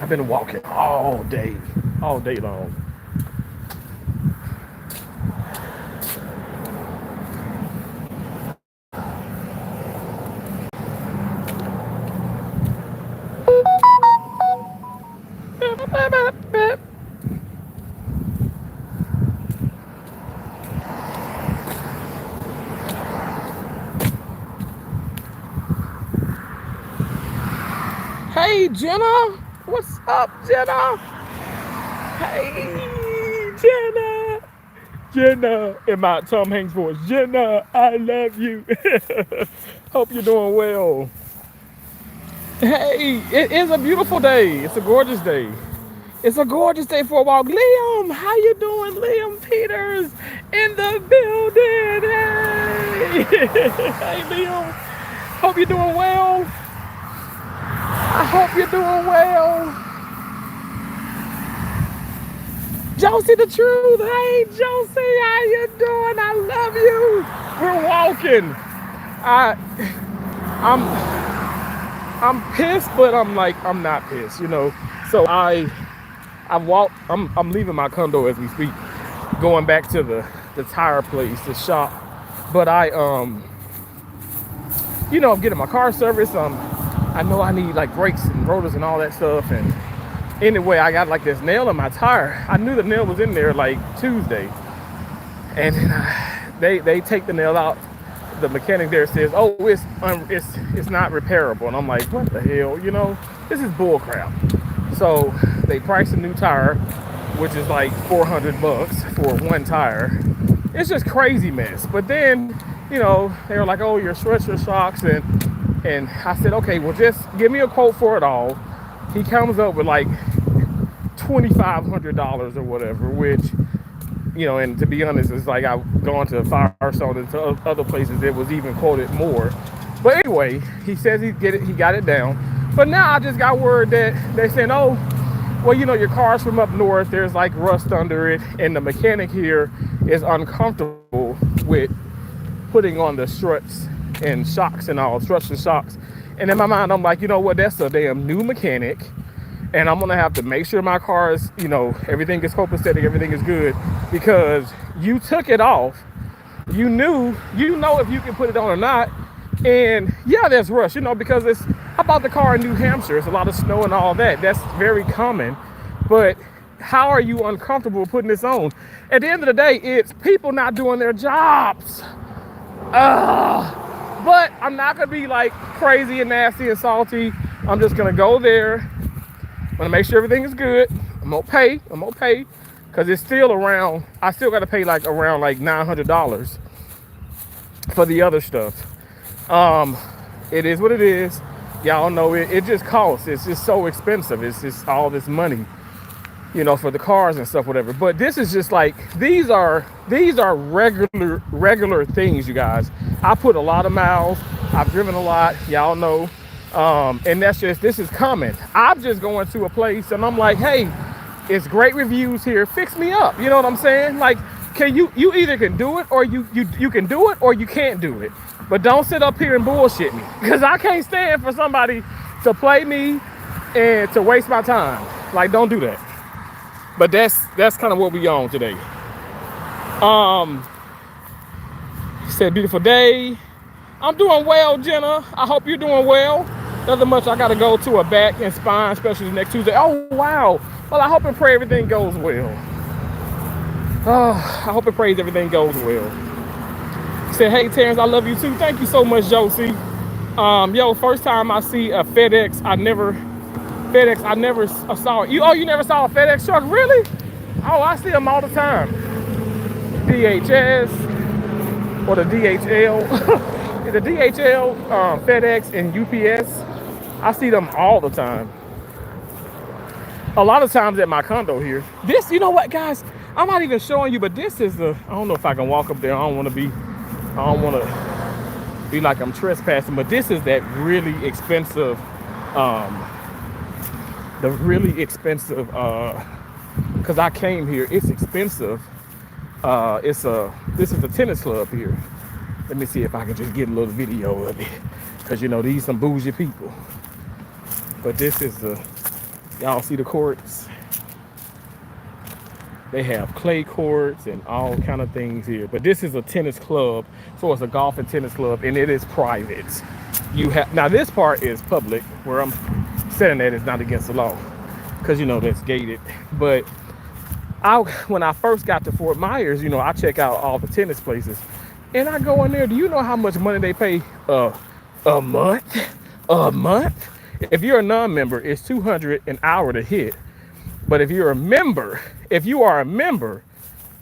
I've been walking all day long. Hey, Jenna. What's up, Jenna? Hey, Jenna. Jenna, in my Tom Hanks voice. Jenna, I love you. Hope you're doing well. Hey, it is a beautiful day. It's a gorgeous day. It's a gorgeous day for a walk. Liam, how you doing? Liam Peters in the building. Hey, hey, Liam. Hope you're doing well. I hope you're doing well. Josie the Truth. Hey, Josie, how you doing? I love you. We're walking. I, I'm pissed, but I'm not pissed, you know. So I walked. I'm leaving my condo as we speak, going back to the tire place, the shop. But I'm getting my car serviced. I know I need like brakes and rotors and all that stuff. And anyway, I got like this nail in my tire. I knew the nail was in there like Tuesday, and then they take the nail out. The mechanic there says, "Oh, it's not repairable," and I'm like, "What the hell? You know, this is bull crap." So they priced a new tire, which is like $400 for one tire. It's just crazy mess. But then, they were like, "Oh, your Schweizer shocks," and I said, "Okay, well, just give me a quote for it all." He comes up with like $2,500 or whatever, which, and to be honest, it's like I've gone to Firestone and to other places it was even quoted more. But anyway, he says he got it down. But now I just got word that they're saying, "Oh, well, your car's from up north. There's like rust under it, and the mechanic here is uncomfortable with putting on the struts and shocks and all, struts and shocks." And in my mind, I'm like, you know what? That's a damn new mechanic, and I'm gonna have to make sure my car is, everything is copacetic, everything is good, because you took it off. You know if you can put it on or not. And yeah, there's rust, because I bought the car in New Hampshire. It's a lot of snow and all that. That's very common. But how are you uncomfortable putting this on? At the end of the day, it's people not doing their jobs. But I'm not gonna be like crazy and nasty and salty. I'm just gonna go there. I'm gonna make sure everything is good. I'm gonna pay, because it's still around. I still gotta pay around $900 for the other stuff. It is what it is. Y'all know it just costs. It's just so expensive. It's just all this money, for the cars and stuff, whatever. But this is just like, these are regular things, you guys. I put a lot of miles. I've driven a lot. Y'all know. And this is coming. I'm just going to a place and I'm like, "Hey, it's great reviews here. Fix me up." You know what I'm saying? Like, can you either can do it, or you can do it, or you can't do it. But don't sit up here and bullshit me, because I can't stand for somebody to play me and to waste my time. Like, don't do that. But that's kind of what we on today. He said, "Beautiful day." I'm doing well, Jenna. I hope you're doing well. Nothing much. I got to go to a back and spine specialist next Tuesday. Oh, wow. Well, I hope and pray everything goes well. I hope and pray everything goes well. He said, "Hey, Terrence, I love you too." Thank you so much, Josie. First time I see a FedEx, I never saw it. You never saw a FedEx truck? Really? Oh, I see them all the time. DHS or the DHL. The DHL, FedEx, and UPS. I see them all the time. A lot of times at my condo here. This, you know what, guys? I'm not even showing you, but this is I don't know if I can walk up there. I don't want to be like I'm trespassing, but this is that really expensive, because I came here, it's expensive. This is the tennis club here. Let me see if I can just get a little video of it, because these some bougie people. But this is Y'all see the courts? They have clay courts and all kind of things here. But this is a tennis club, so it's a golf and tennis club, and it is private. You have now this part is public, where I'm saying that is not against the law, because you know that's gated. But when I first got to Fort Myers, you know, I check out all the tennis places, and I go in there. Do you know how much money they pay a month? A month? If you're a non-member, it's 200 an hour to hit. But if you're a member, if you are a member,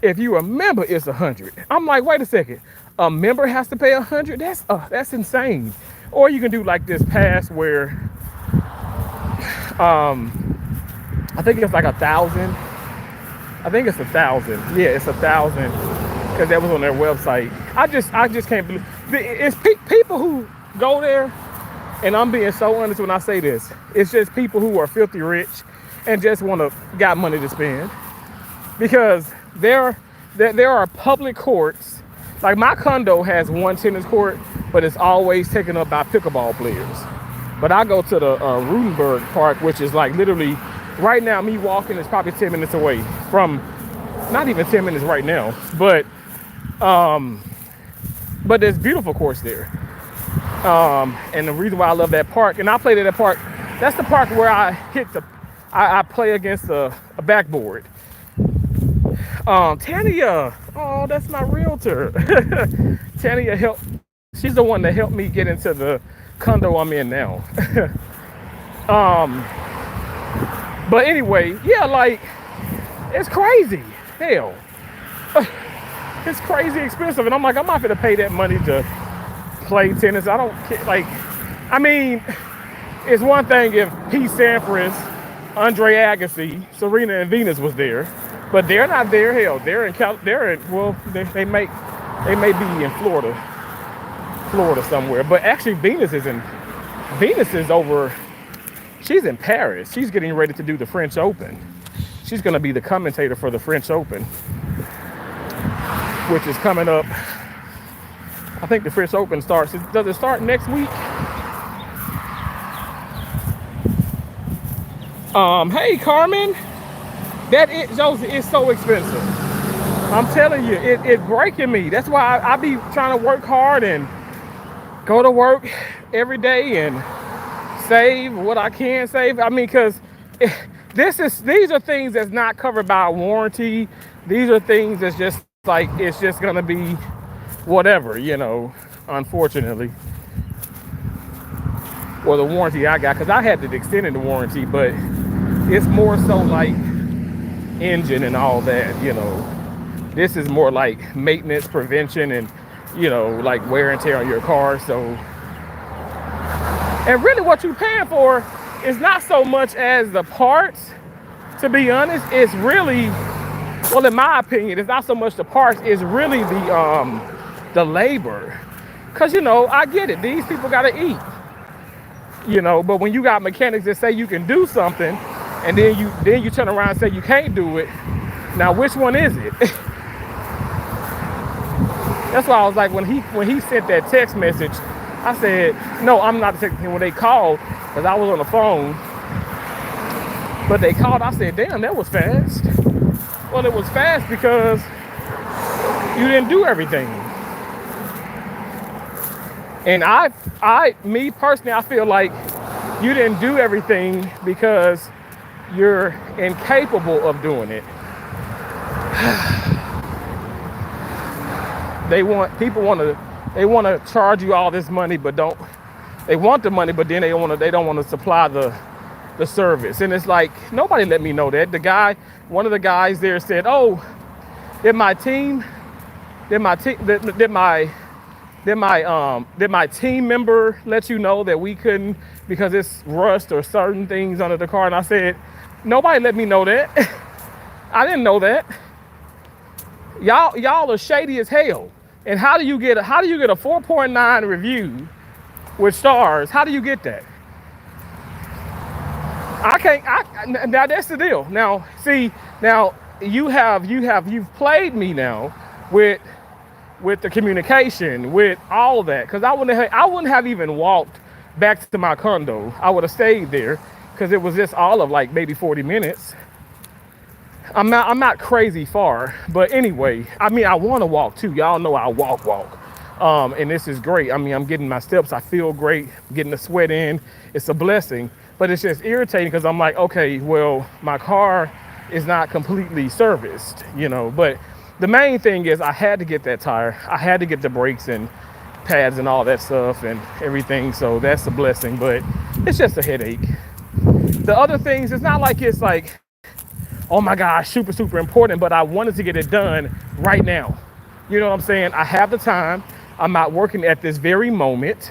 if you're a member, it's 100. I'm like, wait a second, a member has to pay 100? That's insane. Or you can do like this pass where, I think it's like 1,000. I think it's 1,000. Yeah, it's 1,000 because that was on their website. I just can't believe it's people who go there, and I'm being so honest when I say this. It's just people who are filthy rich and just got money to spend, because there are public courts. Like my condo has one tennis court, but it's always taken up by pickleball players. But I go to the Rutenberg Park, which is like literally right now, me walking is probably 10 minutes away from, not even 10 minutes right now, but there's beautiful courts there. And the reason why I love that park, and I played at that park, that's the park where I play against a backboard. Tania, oh, that's my realtor. Tania she's the one that helped me get into the condo I'm in now. But anyway, yeah, like, it's crazy. Hell, it's crazy expensive. And I'm like, I'm not gonna pay that money to play tennis. I don't care. Like, I mean, it's one thing if Pete Sampras, Andre Agassi, Serena and Venus was there, but they're not there. Hell, they may be in Florida somewhere. But actually, Venus is over. She's in Paris. She's getting ready to do the French Open. She's going to be the commentator for the French Open, which is coming up. I think the French Open starts. Does it start next week? Hey, Carmen. Josie, it's so expensive. I'm telling you, it's breaking me. That's why I be trying to work hard and go to work every day and save what I can save. I mean, because these are things that's not covered by a warranty. These are things that's just like, it's just gonna be whatever, you know, unfortunately. Or the warranty I got, because I had to extend the warranty, but it's more so like engine and all that, you know. This is more like maintenance, prevention, and, you know, like wear and tear on your car. So, and really what you're paying for is not so much as the parts, to be honest. It's really, well, in my opinion, it's not so much the parts, it's really the labor. Because, you know, I get it, these people gotta eat, you know. But when you got mechanics that say you can do something, and then you turn around and say you can't do it, now which one is it? That's why I was like, when he sent that text message, I said, no, I'm not texting him. When they called, because I was on the phone, but they called, I said, damn, that was fast. Well, it was fast because you didn't do everything. And me personally, I feel like you didn't do everything because you're incapable of doing it. They want to charge you all this money, but they want the money, but then they don't want to supply the service. And it's like, nobody let me know that. One of the guys there said, oh, did my team member let you know that we couldn't because it's rust or certain things under the car? And I said, nobody let me know that. I didn't know that. Y'all are shady as hell. And how do you get a 4.9 review with stars? How do you get that? Now that's the deal. Now, see, now you've played me now with the communication, with all that, because I wouldn't have even walked back to my condo. I would have stayed there because it was just all of like maybe 40 minutes. I'm not crazy far, but anyway, I mean, I want to walk too. Y'all know I walk. And this is great. I mean, I'm getting my steps. I feel great, getting the sweat in. It's a blessing, but it's just irritating because I'm like, okay, well, my car is not completely serviced, but the main thing is I had to get that tire. I had to get the brakes and pads and all that stuff and everything. So that's a blessing, but it's just a headache. The other things, it's not like it's like, oh my gosh, super important, but I wanted to get it done right now. You know what I'm saying? I have the time. I'm not working at this very moment.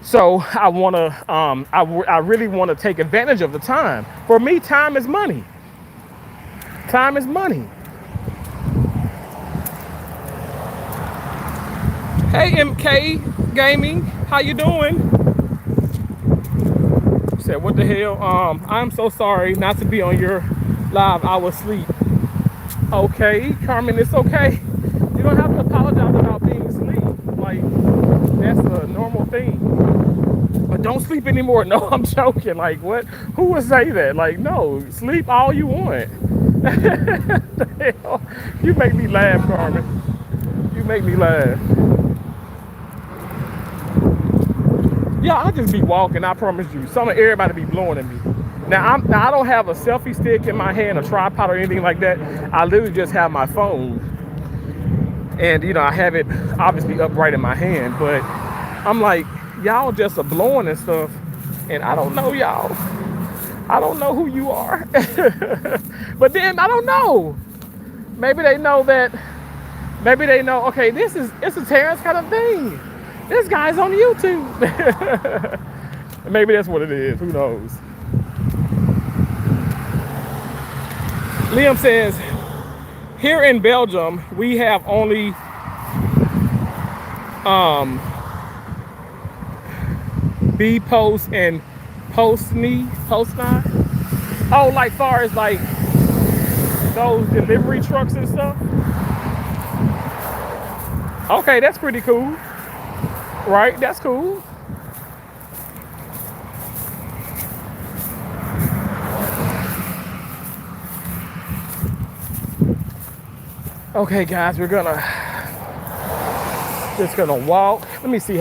So I want to, I really want to take advantage of the time. For me, time is money. Time is money. Hey, MK Gaming, how you doing? Said, what the hell? I'm so sorry not to be on your live. I was asleep. Okay, Carmen, it's okay. You don't have to apologize about being asleep. Like, that's a normal thing. But don't sleep anymore. No, I'm joking. Like, what? Who would say that? Like, no, sleep all you want. The hell? You make me laugh, Carmen. You make me laugh. Yeah, I'll just be walking, I promise you. Some of everybody be blowing at me. Now, I don't have a selfie stick in my hand, a tripod or anything like that. I literally just have my phone. And, I have it obviously upright in my hand. But I'm like, y'all just are blowing and stuff. And I don't know y'all. I don't know who you are. But then, I don't know. Maybe they know that. Maybe they know, okay, it's a Terrence kind of thing. This guy's on YouTube. Maybe that's what it is. Who knows? Liam says, here in Belgium, we have only B post and postney. Oh, like far as like those delivery trucks and stuff. Okay, that's pretty cool. Right, that's cool. Okay, guys, we're just gonna walk. Let me see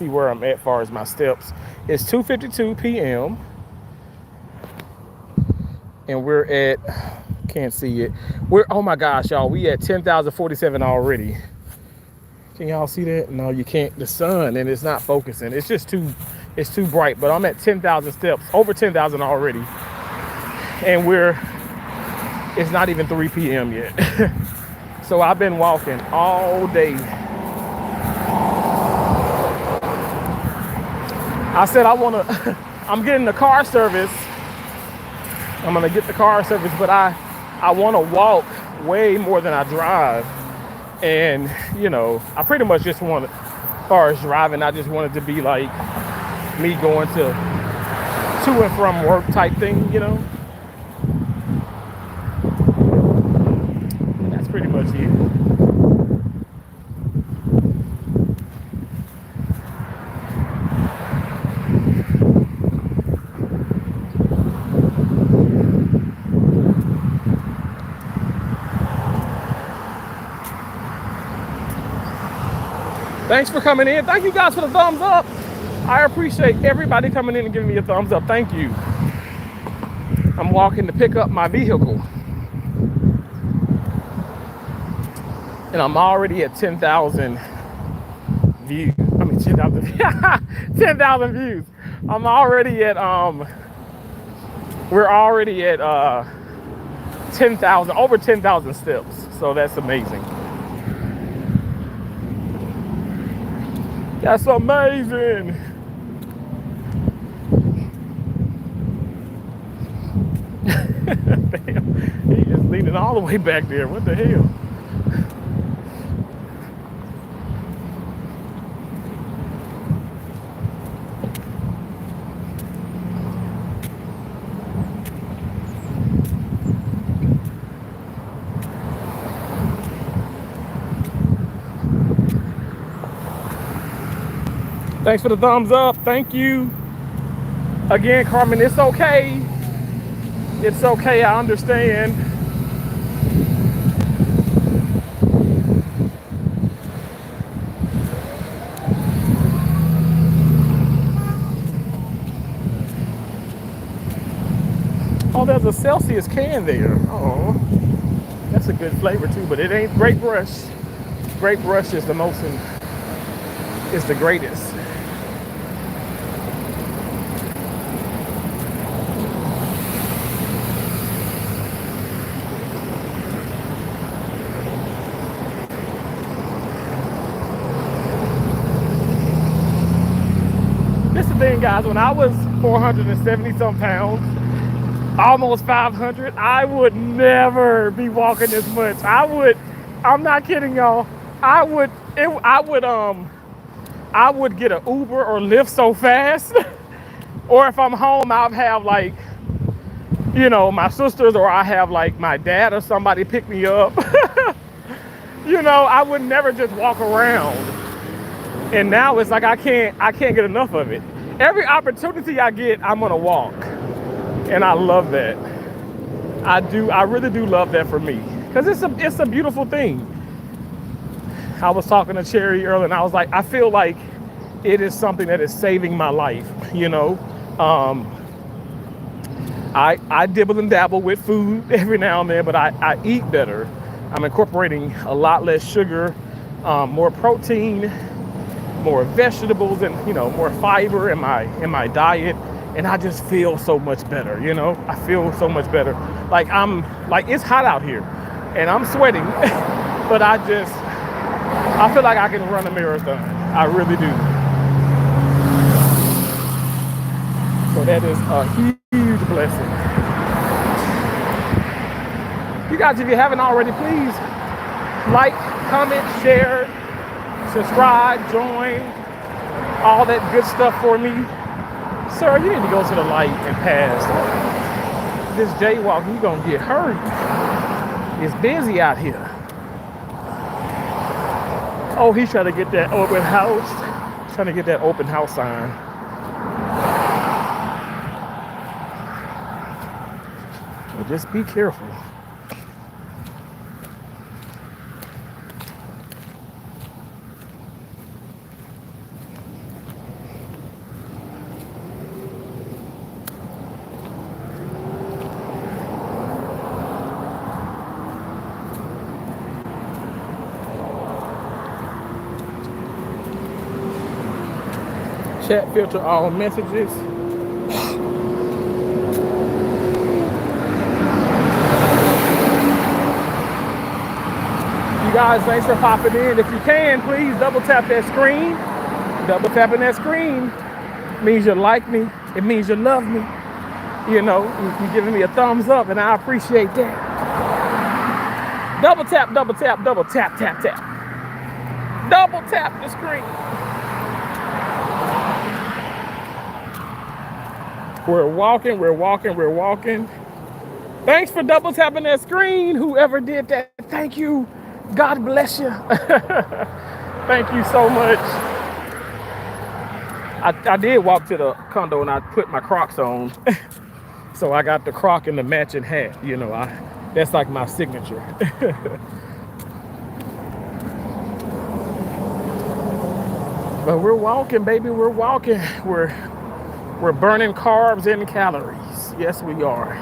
where I'm at as far as my steps. It's 2:52 p.m. and we're at, can't see it. Oh my gosh, y'all, we at 10,047 already. Can y'all see that? No, you can't. The sun, and it's not focusing. It's just it's too bright. But I'm at 10,000 steps, over 10,000 already. And it's not even 3 p.m. yet. So I've been walking all day. I said I'm getting the car service. I'm gonna get the car service, but I wanna walk way more than I drive. And, I pretty much just want, as far as driving, I just wanted to be like me going to and from work type thing, That's pretty much it. Thanks for coming in. Thank you guys for the thumbs up. I appreciate everybody coming in and giving me a thumbs up. Thank you. I'm walking to pick up my vehicle. And I'm already at 10,000 views. 10,000 views. I'm already at, we're already at 10,000, over 10,000 steps. So that's amazing. That's amazing. Damn, he is leaning all the way back there. What the hell? Thanks for the thumbs up. Thank you. Again, Carmen, it's okay. It's okay, I understand. Oh, there's a Celsius can there. Oh, that's a good flavor too, but it ain't Great Brush. Great Brush is the most, is the greatest. This is the thing, guys. When I was 470 some pounds, almost 500, I would never be walking this much. I'm not kidding, y'all. I would, I would get an Uber or Lyft so fast. Or if I'm home, I'll have like, my sisters, or I have like my dad or somebody pick me up. I would never just walk around. And now it's like I can't get enough of it. Every opportunity I get, I'm gonna walk. And I love that. I really do love that for me. Because it's a beautiful thing. I was talking to Cherry earlier and I was like, I feel like it is something that is saving my life, I dibble and dabble with food every now and then, but I eat better. I'm incorporating a lot less sugar, more protein, more vegetables, and more fiber in my diet, and I just feel so much better. I feel so much better. Like it's hot out here, and I'm sweating, but I feel like I can run a marathon. I really do. So that is a huge blessing. You guys, if you haven't already, please like, comment, share, subscribe, join, all that good stuff for me. Sir, you need to go to the light and pass. This jaywalking, you're gonna get hurt. It's busy out here. Oh, he's trying to get that open house. Trying to get that open house sign. Well, just be careful. Chat filter all messages. You guys, thanks for popping in. If you can, please double tap that screen. Double tapping that screen means you like me. It means you love me. You're giving me a thumbs up, and I appreciate that. Double tap, double tap, double tap, tap, tap. Double tap the screen. We're walking, we're walking, we're walking. Thanks for double tapping that screen. Whoever did that, thank you. God bless you. Thank you so much. I did walk to the condo and I put my Crocs on. So I got the Croc and the matching hat. That's like my signature. But we're walking, baby. We're walking. We're burning carbs and calories. Yes, we are.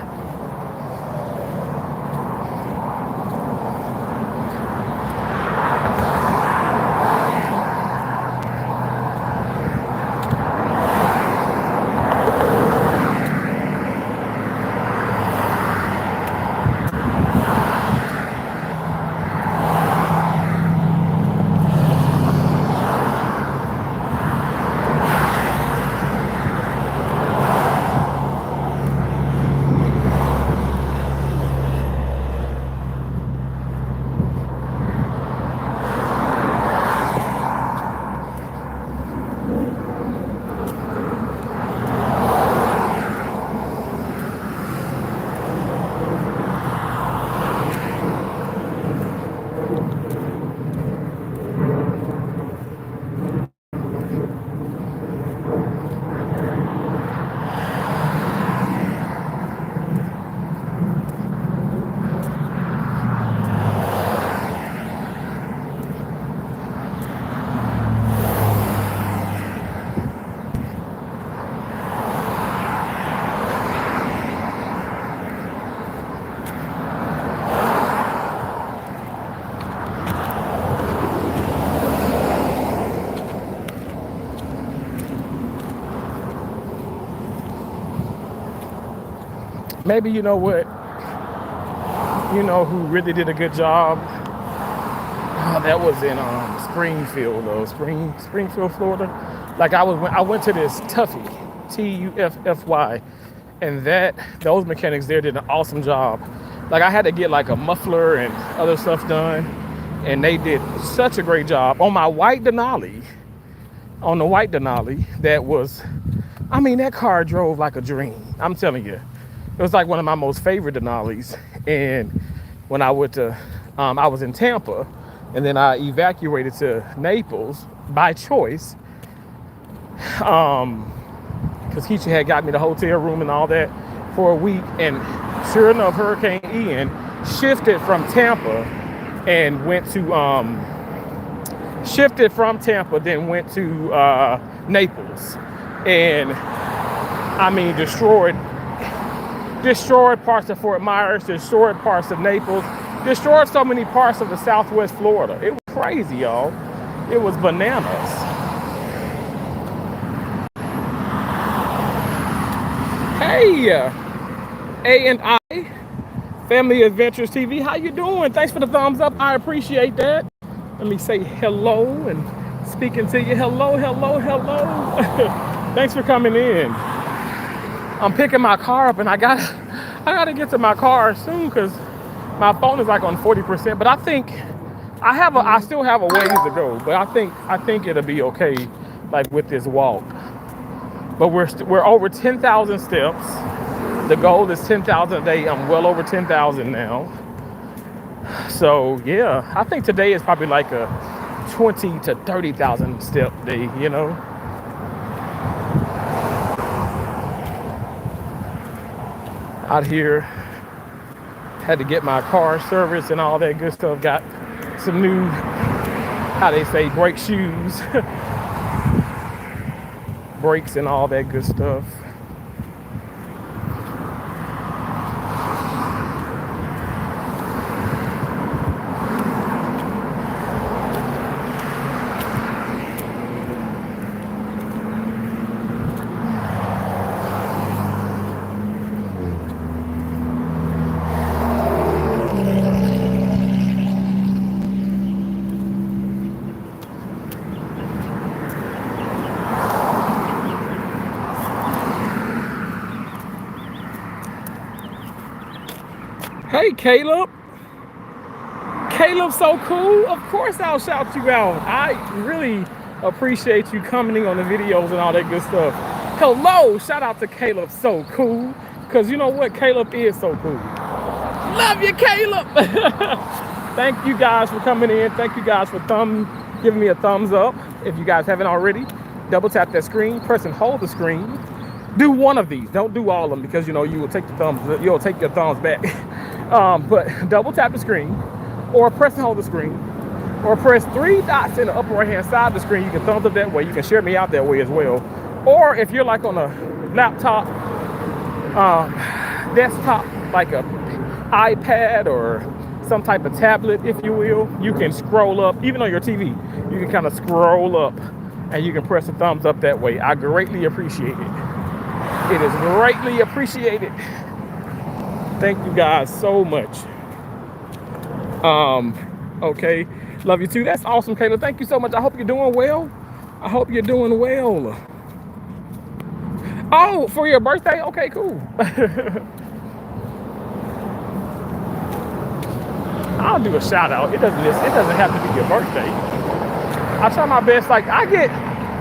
maybe you know what, you know who really did a good job. That was in Springfield, though, Springfield, Florida. Like I went to this Tuffy, Tuffy, and those mechanics there did an awesome job. Like I had to get like a muffler and other stuff done, and they did such a great job on my white Denali. On the white Denali, that was, I mean, that car drove like a dream. I'm telling you, it was like one of my most favorite Denalis. And when I went to, I was in Tampa, and then I evacuated to Naples by choice, because Keisha had got me the hotel room and all that for a week. And sure enough, Hurricane Ian shifted from Tampa and went to, then went to Naples. And I mean, destroyed parts of Fort Myers, destroyed parts of Naples, destroyed so many parts of the Southwest Florida. It was crazy, y'all. It was bananas. Hey, A&I, Family Adventures TV, how you doing? Thanks for the thumbs up. I appreciate that. Let me say hello and speaking to you. Hello. Thanks for coming in. I'm picking my car up, and I gotta get to my car soon because my phone is like on 40%. But I think I still have a ways to go. But I think it'll be okay, like with this walk. But we're over 10,000 steps. The goal is 10,000 a day. I'm well over 10,000 now. So yeah, I think today is probably like a 20 to 30,000 step day, you know. Out here, had to get my car serviced and all that good stuff. Got some new, how they say, brake shoes, brakes and all that good stuff. Hey, Caleb. Caleb's so cool. Of course I'll shout you out. I really appreciate you commenting on the videos and all that good stuff. Hello, shout out to Caleb, so cool. Because you know what? Caleb is so cool. Love you, Caleb. Thank you guys for coming in. Thank you guys for giving me a thumbs up. If you guys haven't already, double tap that screen, press and hold the screen. Do one of these. Don't do all of them because you know you'll take your thumbs back. But double tap the screen, or press and hold the screen, or press 3 dots in the upper right hand side of the screen. You can thumbs up that way. You can share me out that way as well. Or if you're like on a laptop, desktop, like a iPad or some type of tablet, if you will, you can scroll up. Even on your TV, you can kind of scroll up and you can press a thumbs up that way. I greatly appreciate it. It is greatly appreciated. Thank you guys so much. Okay. Love you too. That's awesome, Kayla. Thank you so much. I hope you're doing well. I hope you're doing well. Oh, for your birthday? Okay, cool. I'll do a shout out. It doesn't have to be your birthday. I try my best. Like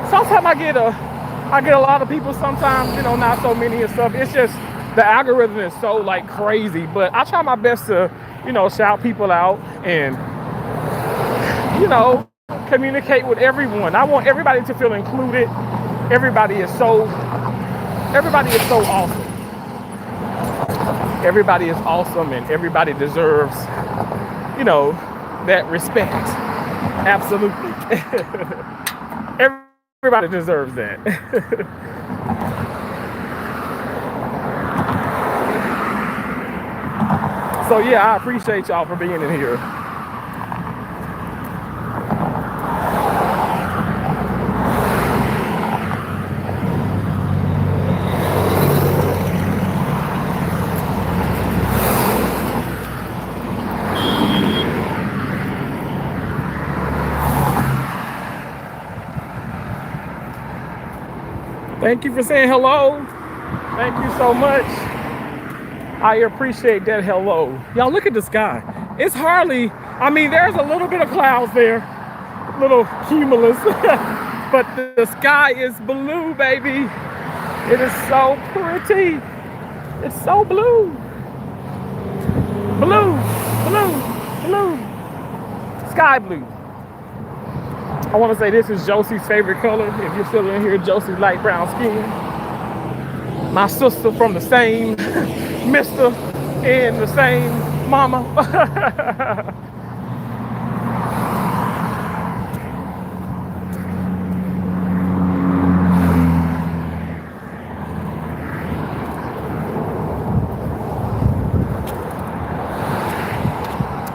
sometimes I get a lot of people, sometimes, you know, not so many and stuff. It's just the algorithm is so like crazy, but I try my best to, you know, shout people out and, you know, communicate with everyone. I want everybody to feel included. Everybody is so awesome. Everybody is awesome and everybody deserves, you know, that respect. Absolutely. Everybody deserves that. So yeah, I appreciate y'all for being in here. Thank you for saying hello. Thank you so much. I appreciate that hello. Y'all look at the sky. It's hardly, I mean, there's a little bit of clouds there, little cumulus, but the sky is blue, baby. It is so pretty. It's so blue. Blue, blue, blue. Sky blue. I want to say this is Josie's favorite color. If you're still in here, Josie's light brown skin. My sister from the same mister and the same mama.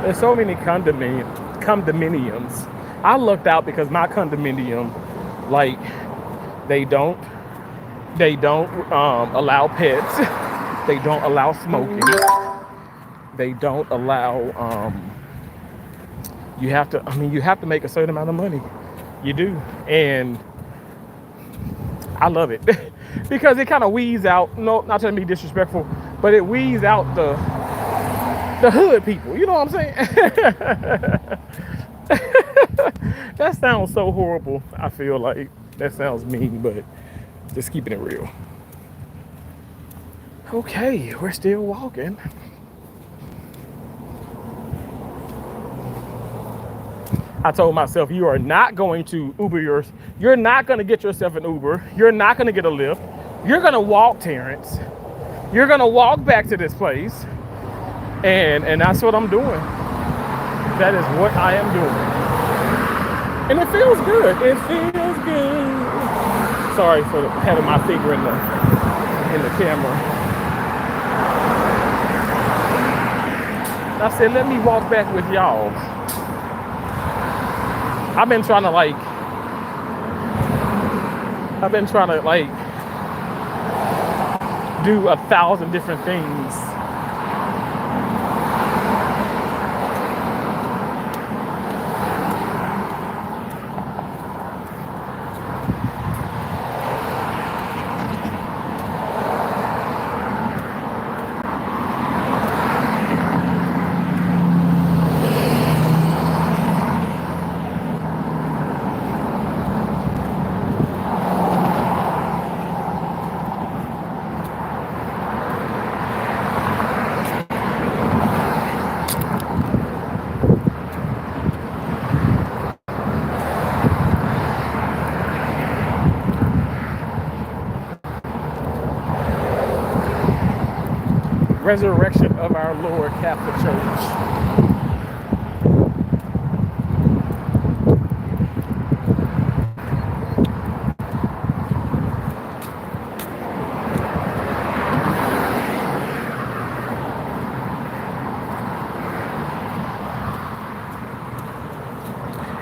There's so many condominiums. I looked out because my condominium, like, they don't allow pets. They don't allow smoking. They don't allow. You have to. I mean, you have to make a certain amount of money. You do, and I love it because it kind of weeds out. No, not trying to be disrespectful, but it weeds out the hood people. You know what I'm saying? That sounds so horrible. I feel like that sounds mean, but just keeping it real. Okay, we're still walking. I told myself, you are not going to Uber you're not going to get yourself an Uber. You're not going to get a Lyft. You're going to walk, Terrence. You're going to walk back to this place. And that's what I'm doing. That is what I am doing. And it feels good. It feels good. Sorry for having my finger in the camera. I said, let me walk back with y'all. I've been trying to do 1,000 different things. Resurrection of our Lord Catholic Church.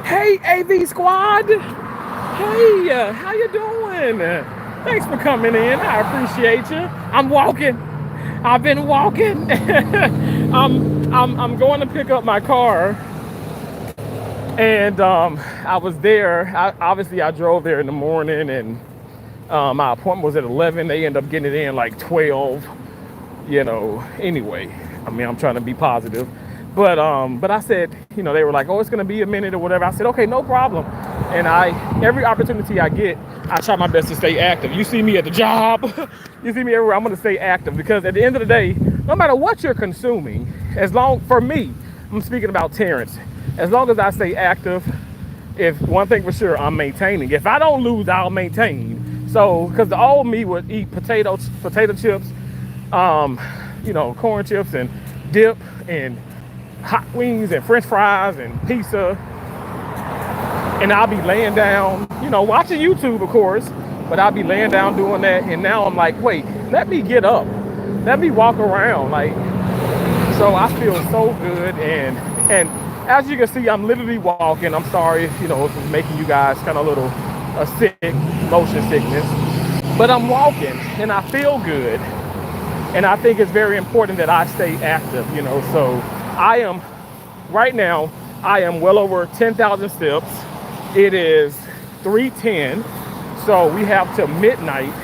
Hey, AV Squad. Hey, how you doing? Thanks for coming in. I appreciate you. I'm walking. I've been walking. I'm going to pick up my car, and I was there. I drove there in the morning, and my appointment was at 11. They ended up getting it in like 12. You know. Anyway, I mean, I'm trying to be positive, but I said, you know, they were like, oh, it's gonna be a minute or whatever. I said, okay, no problem. And every opportunity I get, I try my best to stay active. You see me at the job, you see me everywhere, I'm gonna stay active, because at the end of the day, no matter what you're consuming, for me, I'm speaking about Terrence, as long as I stay active, if one thing for sure, I'm maintaining. If I don't lose, I'll maintain. So, because the old me would eat potato chips, you know, corn chips and dip and hot wings and French fries and pizza. And I'll be laying down, you know, watching YouTube, of course, but I'll be laying down doing that. And now I'm like, wait, let me get up. Let me walk around. Like, so I feel so good. And as you can see, I'm literally walking. I'm sorry if, you know, if it's making you guys kind of sick, motion sickness. But I'm walking and I feel good. And I think it's very important that I stay active, you know. So right now, I am well over 10,000 steps. It is 3:10. So we have till midnight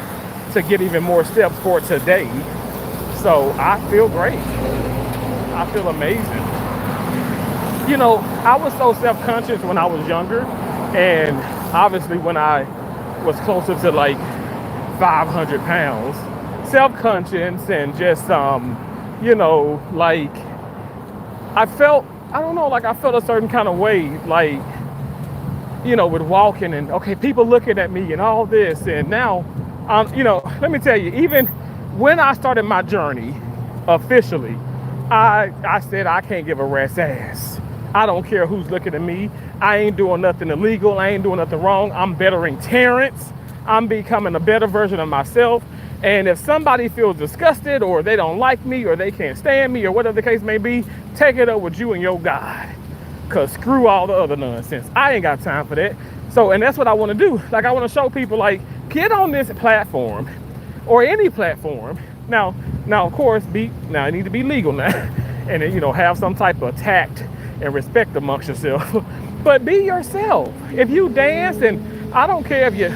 to get even more steps for today. So I feel great. I feel amazing. You know, I was so self-conscious when I was younger, and obviously when I was closer to like 500 pounds, self-conscious and just, you know, like I felt, I don't know, like I felt a certain kind of way, like, you know, with walking and, okay, people looking at me and all this. And now, you know, let me tell you, even when I started my journey officially, I said, I can't give a rat's ass. I don't care who's looking at me. I ain't doing nothing illegal. I ain't doing nothing wrong. I'm bettering Terrence. I'm becoming a better version of myself. And if somebody feels disgusted or they don't like me or they can't stand me or whatever the case may be, take it up with you and your God. Cause screw all the other nonsense. I ain't got time for that. So, and that's what I want to do. Like, I want to show people, like, get on this platform or any platform. Now, of course, I need to be legal now, and then, you know, have some type of tact and respect amongst yourself. But be yourself. If you dance, and I don't care if you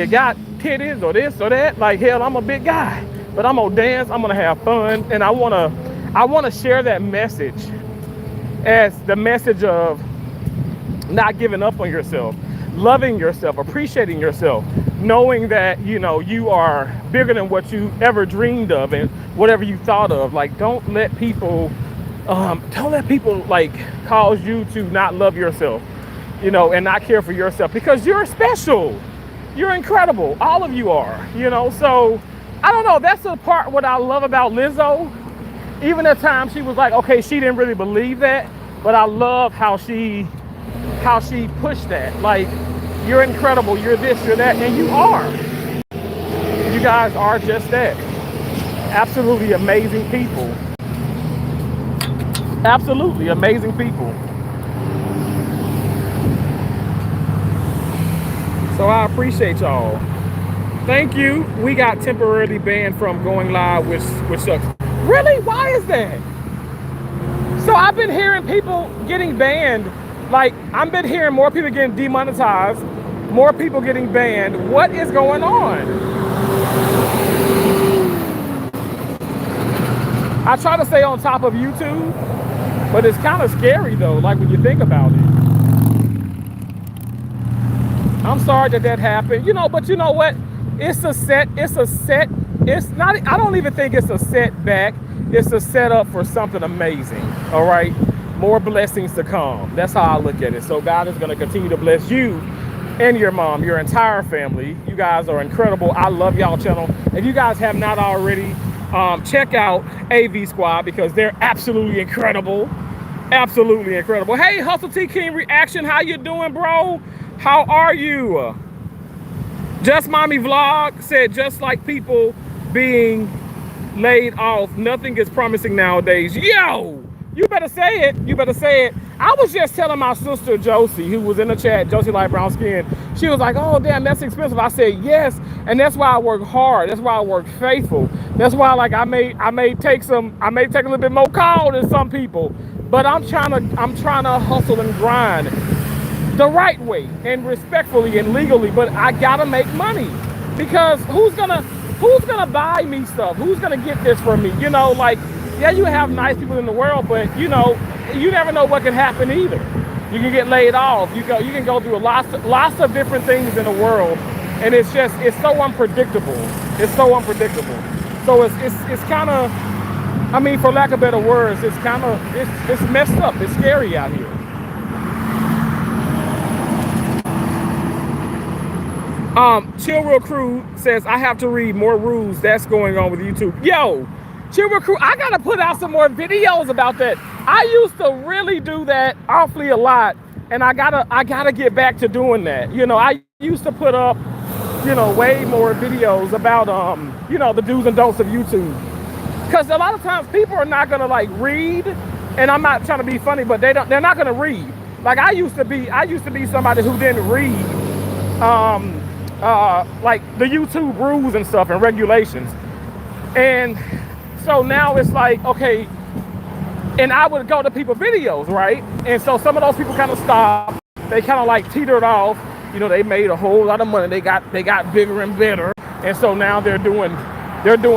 got titties or this or that. Like, hell, I'm a big guy, but I'm gonna dance. I'm gonna have fun, and I wanna share that message as the message of not giving up on yourself, loving yourself, appreciating yourself, knowing that, you know, you are bigger than what you ever dreamed of and whatever you thought of. Like, don't let people like cause you to not love yourself, you know, and not care for yourself, because you're special. You're incredible. All of you are, you know. So I don't know. That's the part what I love about Lizzo. Even at times she was like, okay, she didn't really believe that, but I love how she pushed that. Like, you're incredible, you're this, you're that, and you are. You guys are just that. Absolutely amazing people. Absolutely amazing people. So I appreciate y'all. Thank you. We got temporarily banned from going live, which sucks. Really? Why is that? So I've been hearing people getting banned. Like, I've been hearing more people getting demonetized, more people getting banned. What is going on? I try to stay on top of YouTube, but it's kind of scary though, like when you think about it. I'm sorry that happened, you know, but you know what? It's not, I don't even think it's a setback. It's a setup for something amazing, all right? More blessings to come. That's how I look at it. So God is gonna continue to bless you and your mom, your entire family. You guys are incredible. I love y'all channel. If you guys have not already, check out AV Squad, because they're absolutely incredible. Absolutely incredible. Hey, Hustle T King Reaction, how you doing, bro? How are you? Just Mommy Vlog said, just like people being laid off, nothing is promising nowadays. Yo, you better say it. You better say it. I was just telling my sister Josie, who was in the chat, Josie Light Brown Skin. She was like, oh damn, that's expensive. I said yes, and that's why I work hard. That's why I work faithful. That's why, like, I may take a little bit more call than some people, but I'm trying to hustle and grind the right way and respectfully and legally. But I gotta make money, because who's gonna buy me stuff? Who's gonna get this from me? You know, like, yeah, you have nice people in the world, but you know, you never know what can happen either. You can get laid off. You can go through lots of different things in the world, and it's so unpredictable. It's so unpredictable. So it's kind of, I mean, for lack of better words, it's messed up. It's scary out here. Chill Real Crew says, I have to read more rules that's going on with YouTube. Yo, Chill Real Crew, I gotta put out some more videos about that. I used to really do that awfully a lot, and I gotta get back to doing that. You know, I used to put up, you know, way more videos about you know, the do's and don'ts of YouTube. Because a lot of times people are not gonna like read, and I'm not trying to be funny, but they're not gonna read. Like, I used to be somebody who didn't read like the YouTube rules and stuff and regulations. And so now it's like, okay, and I would go to people's videos, right? And so some of those people kind of stopped. They kind of like teetered off. You know, they made a whole lot of money. They got bigger and better. And so now they're doing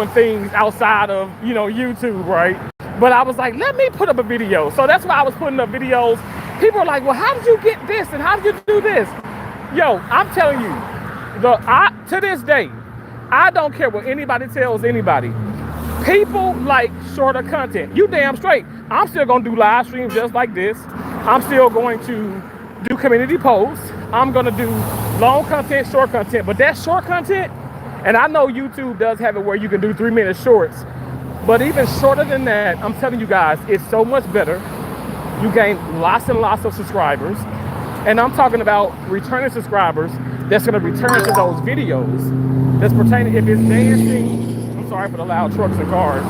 things outside of, you know, YouTube, right? But I was like, let me put up a video. So that's why I was putting up videos. People are like, well, how did you get this? And how did you do this? Yo, I'm telling you, to this day, I don't care what anybody tells anybody. People like shorter content. You damn straight. I'm still gonna do live streams just like this. I'm still going to do community posts. I'm gonna do long content, short content. But that short content, and I know YouTube does have it where you can do 3-minute shorts, but even shorter than that, I'm telling you guys, it's so much better. You gain lots and lots of subscribers. And I'm talking about returning subscribers that's gonna return to those videos that's pertaining, if it's dancing, I'm sorry for the loud trucks and cars,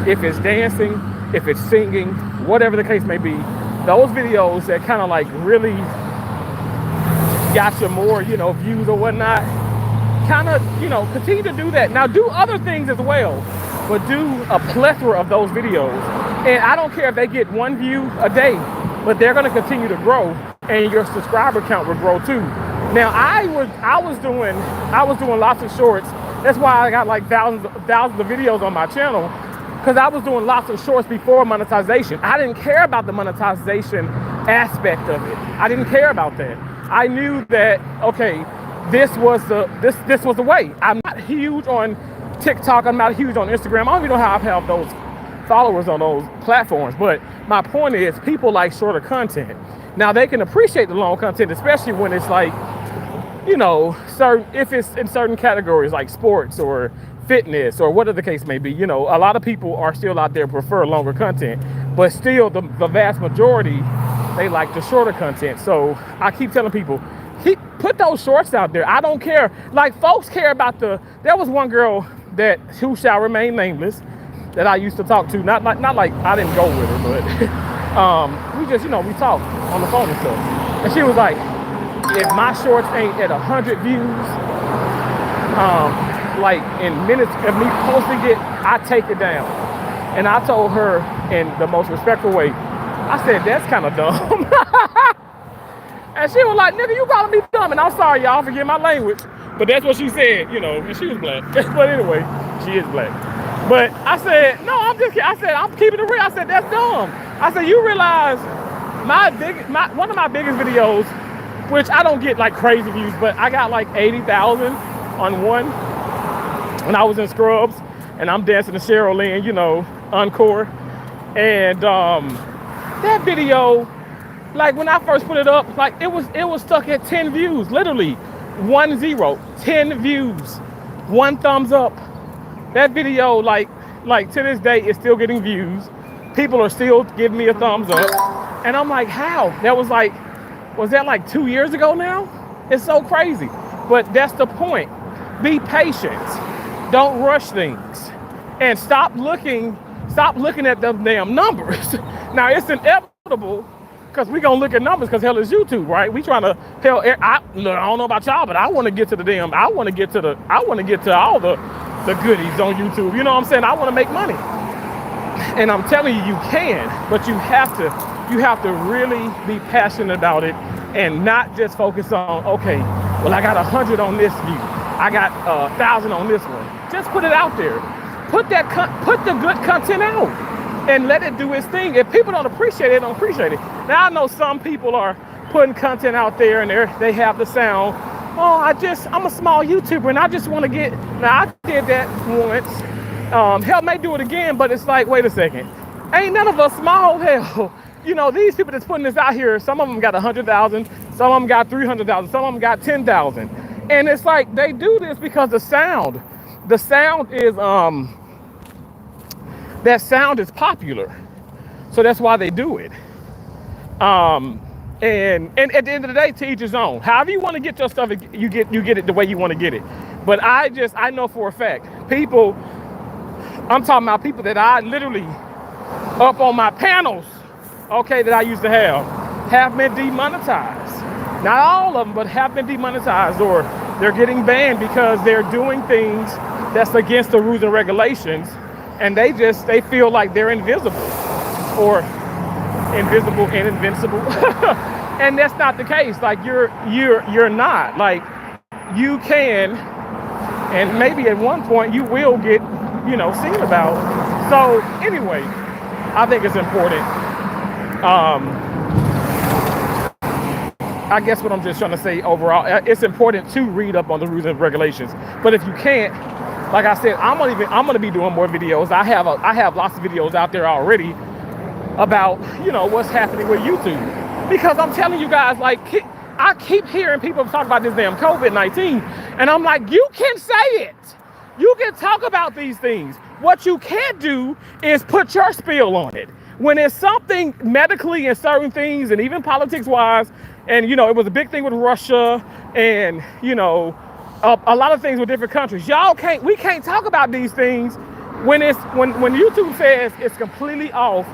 if it's dancing, if it's singing, whatever the case may be, those videos that kind of like really got you more, you know, views or whatnot, kind of, you know, continue to do that. Now do other things as well, but do a plethora of those videos. And I don't care if they get 1 view a day, but they're gonna continue to grow and your subscriber count will grow too. Now I was doing lots of shorts. That's why I got like thousands of videos on my channel, because I was doing lots of shorts before monetization. I didn't care about the monetization aspect of it. I didn't care about that. I knew that, okay, this was the way. I'm not huge on TikTok. I'm not huge on Instagram. I don't even know how I have those followers on those platforms. But my point is, people like shorter content. Now they can appreciate the long content, especially when it's like, you know, if it's in certain categories like sports or fitness or whatever the case may be. You know, a lot of people are still out there prefer longer content, but still the vast majority, they like the shorter content. So I keep telling people, put those shorts out there. I don't care. Like, folks care about there was one girl who shall remain nameless that I used to talk to. Not like I didn't go with her, but we just, you know, we talked on the phone and stuff. And she was like, if my shorts ain't at 100 views, like in minutes of me posting it, I take it down. And I told her in the most respectful way, I said, that's kind of dumb. And she was like, nigga, you calling me dumb? And I'm sorry, y'all, forgive my language. But that's what she said, you know, and she was black. But anyway, she is black. But I said, no, I'm just kidding. I said, I'm keeping it real. I said, that's dumb. I said, you realize one of my biggest videos, which I don't get like crazy views, but I got like 80,000 on one when I was in Scrubs, and I'm dancing to Cheryl Lynn, you know, Encore. And that video, like when I first put it up, like it was stuck at 10 views, literally 10 views, 1 thumbs up. That video, like to this day, is still getting views. People are still giving me a thumbs up. And I'm like, how? Was that like 2 years ago now? It's so crazy. But that's the point. Be patient. Don't rush things. And stop looking at the damn numbers. Now, it's inevitable, because we're going to look at numbers, because hell is YouTube, right? We trying to, I don't know about y'all, but I want to get to I want to get to all the goodies on YouTube. You know what I'm saying? I want to make money. And I'm telling you, you can, but you have to really be passionate about it and not just focus on, okay, well, I got 100 on this view. I got 1,000 on this one. Just put it out there. Put the good content out and let it do its thing. If people don't appreciate it, don't appreciate it. Now, I know some people are putting content out there and they have the sound, oh, I'm a small YouTuber and I just want to get, now I did that once. Hell, may do it again, but it's like, wait a second. Ain't none of us small, hell. You know, these people that's putting this out here, some of them got 100,000, some of them got 300,000, some of them got 10,000. And it's like, they do this because the sound is, that sound is popular. So that's why they do it. And at the end of the day, to each his own. However you want to get your stuff, you get it the way you want to get it. But I know for a fact, I'm talking about people that I literally, up on my panels, okay, that I used to have been demonetized. Not all of them, but have been demonetized, or they're getting banned because they're doing things that's against the rules and regulations, and they feel like they're invisible, or invisible and invincible. And that's not the case. Like you're not. Like you can, and maybe at one point you will get, seen about. So anyway, I think it's important. I guess what I'm just trying to say overall, it's important to read up on the rules and regulations. But if you can't, like I said, I'm gonna be doing more videos. I have lots of videos out there already about what's happening with YouTube, because I'm telling you guys, like, I keep hearing people talk about this damn COVID-19, and I'm like, you can say it, you can talk about these things. What you can't do is put your spill on it. When it's something medically and certain things, and even politics wise, and it was a big thing with Russia, and a lot of things with different countries. We can't talk about these things when YouTube says it's completely off.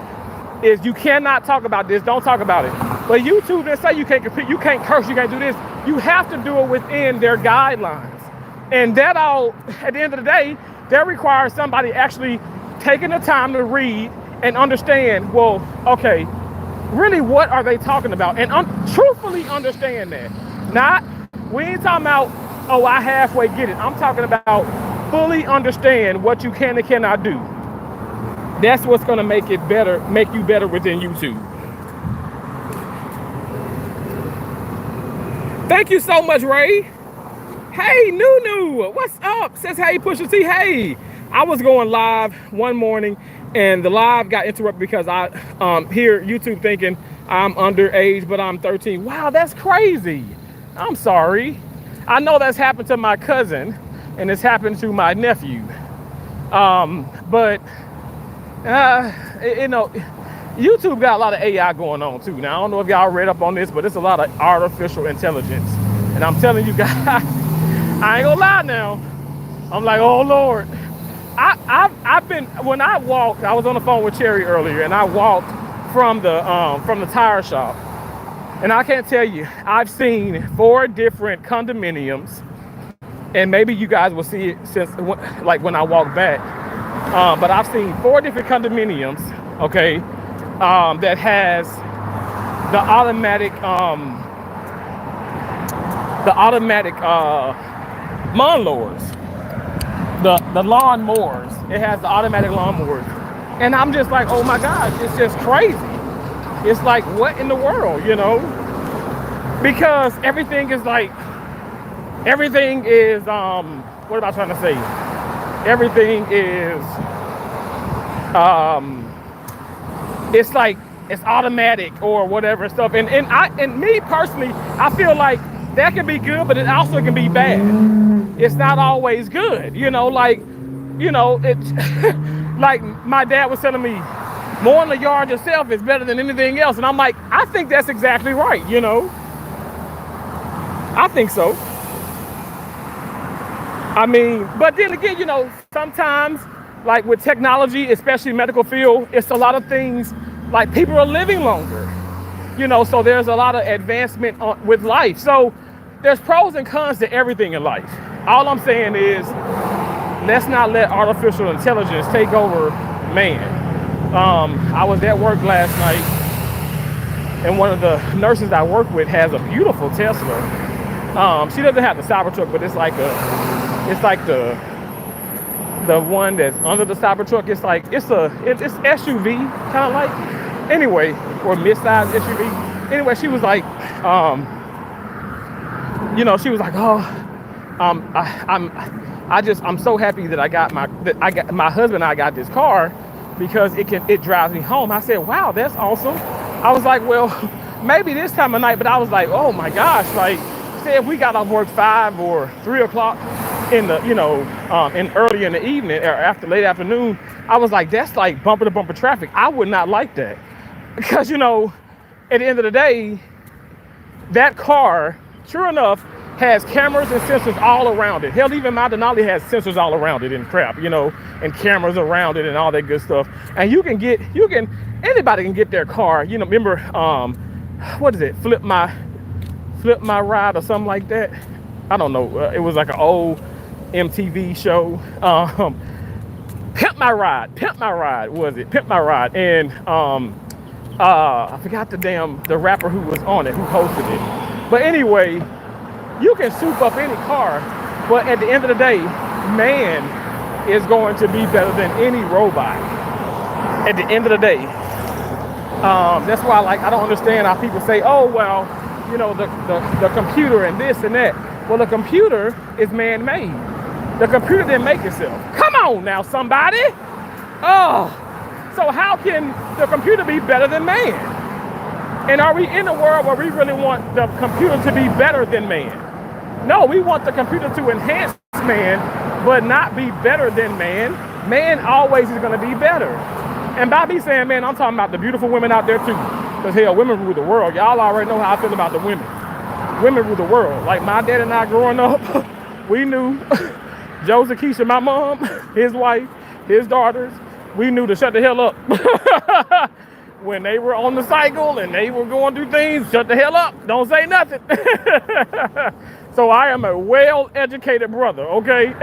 Is you cannot talk about this, don't talk about it. But YouTube, they say you can't compete, you can't curse, you can't do this. You have to do it within their guidelines. And that all, at the end of the day, that requires somebody actually taking the time to read and understand, well, okay, really what are they talking about? And truthfully understand that. We ain't talking about, oh, I halfway get it. I'm talking about fully understand what you can and cannot do. That's what's gonna make you better within YouTube. Thank you so much, Ray. Hey, Nunu, what's up? Says, hey, Pusha T. Hey, I was going live one morning, and the live got interrupted because I hear YouTube thinking I'm underage, but I'm 13. Wow, that's crazy. I'm sorry. I know that's happened to my cousin, and it's happened to my nephew. But YouTube got a lot of AI going on too. Now, I don't know if y'all read up on this, but it's a lot of artificial intelligence. And I'm telling you guys, I ain't gonna lie now. I'm like, oh Lord. I've been, when I walked, I was on the phone with Cherry earlier, and I walked from the tire shop. And I can't tell you, I've seen 4 different condominiums, and maybe you guys will see it when I walk back. But I've seen 4 different condominiums, okay, that has the automatic lawnmowers, the lawnmowers. It has the automatic lawnmowers, and I'm just like, oh my gosh, it's just crazy. It's like, what in the world, Because everything is what am I trying to say? Everything is, it's like, it's automatic or whatever stuff. And me personally, I feel like that can be good, but it also can be bad. It's not always good, it's like my dad was telling me, mowing the yard yourself is better than anything else. And I'm like, I think that's exactly right, I think so. I mean, but then again, sometimes, like with technology, especially medical field, it's a lot of things, like people are living longer, so there's a lot of advancement with life. So there's pros and cons to everything in life. All I'm saying is, let's not let artificial intelligence take over man. I was at work last night, and one of the nurses I work with has a beautiful Tesla. She doesn't have the Cybertruck, but it's like the one that's under the Cybertruck. It's like it's SUV kind of like, anyway, or mid-sized SUV. Anyway, she was like, she was like, oh, I'm so happy that my husband and I got this car, because it drives me home. I said, wow, that's awesome. I was like, well, maybe this time of night, but I was like, oh my gosh, like, say if we got off work 5 or 3 o'clock in the, in early in the evening or after late afternoon, I was like, that's like bumper to bumper traffic. I would not like that, because, at the end of the day, that car, sure enough, has cameras and sensors all around it. Hell, even my Denali has sensors all around it and crap, and cameras around it and all that good stuff. And anybody can get their car, remember, what is it? Flip my ride or something like that. I don't know. It was like an old MTV show. Pimp My Ride was it? Pimp My Ride. And I forgot the rapper who was on it, who hosted it. But anyway, you can soup up any car, but at the end of the day, man is going to be better than any robot. At the end of the day, that's why, like, I don't understand how people say, "Oh, well, you know, the computer and this and that." Well, the computer is man-made. The computer didn't make itself. Come on now, somebody. Oh, so how can the computer be better than man? And are we in a world where we really want the computer to be better than man? No, we want the computer to enhance man, but not be better than man. Man always is going to be better. And by me saying man, I'm talking about the beautiful women out there too. Because hell, women rule the world. Y'all already know how I feel about the women. Women rule the world. Like my dad and I growing up, we knew Joseph Keisha, my mom, his wife, his daughters, we knew to shut the hell up. When they were on the cycle and they were going through things, shut the hell up. Don't say nothing. So I am a well-educated brother, okay?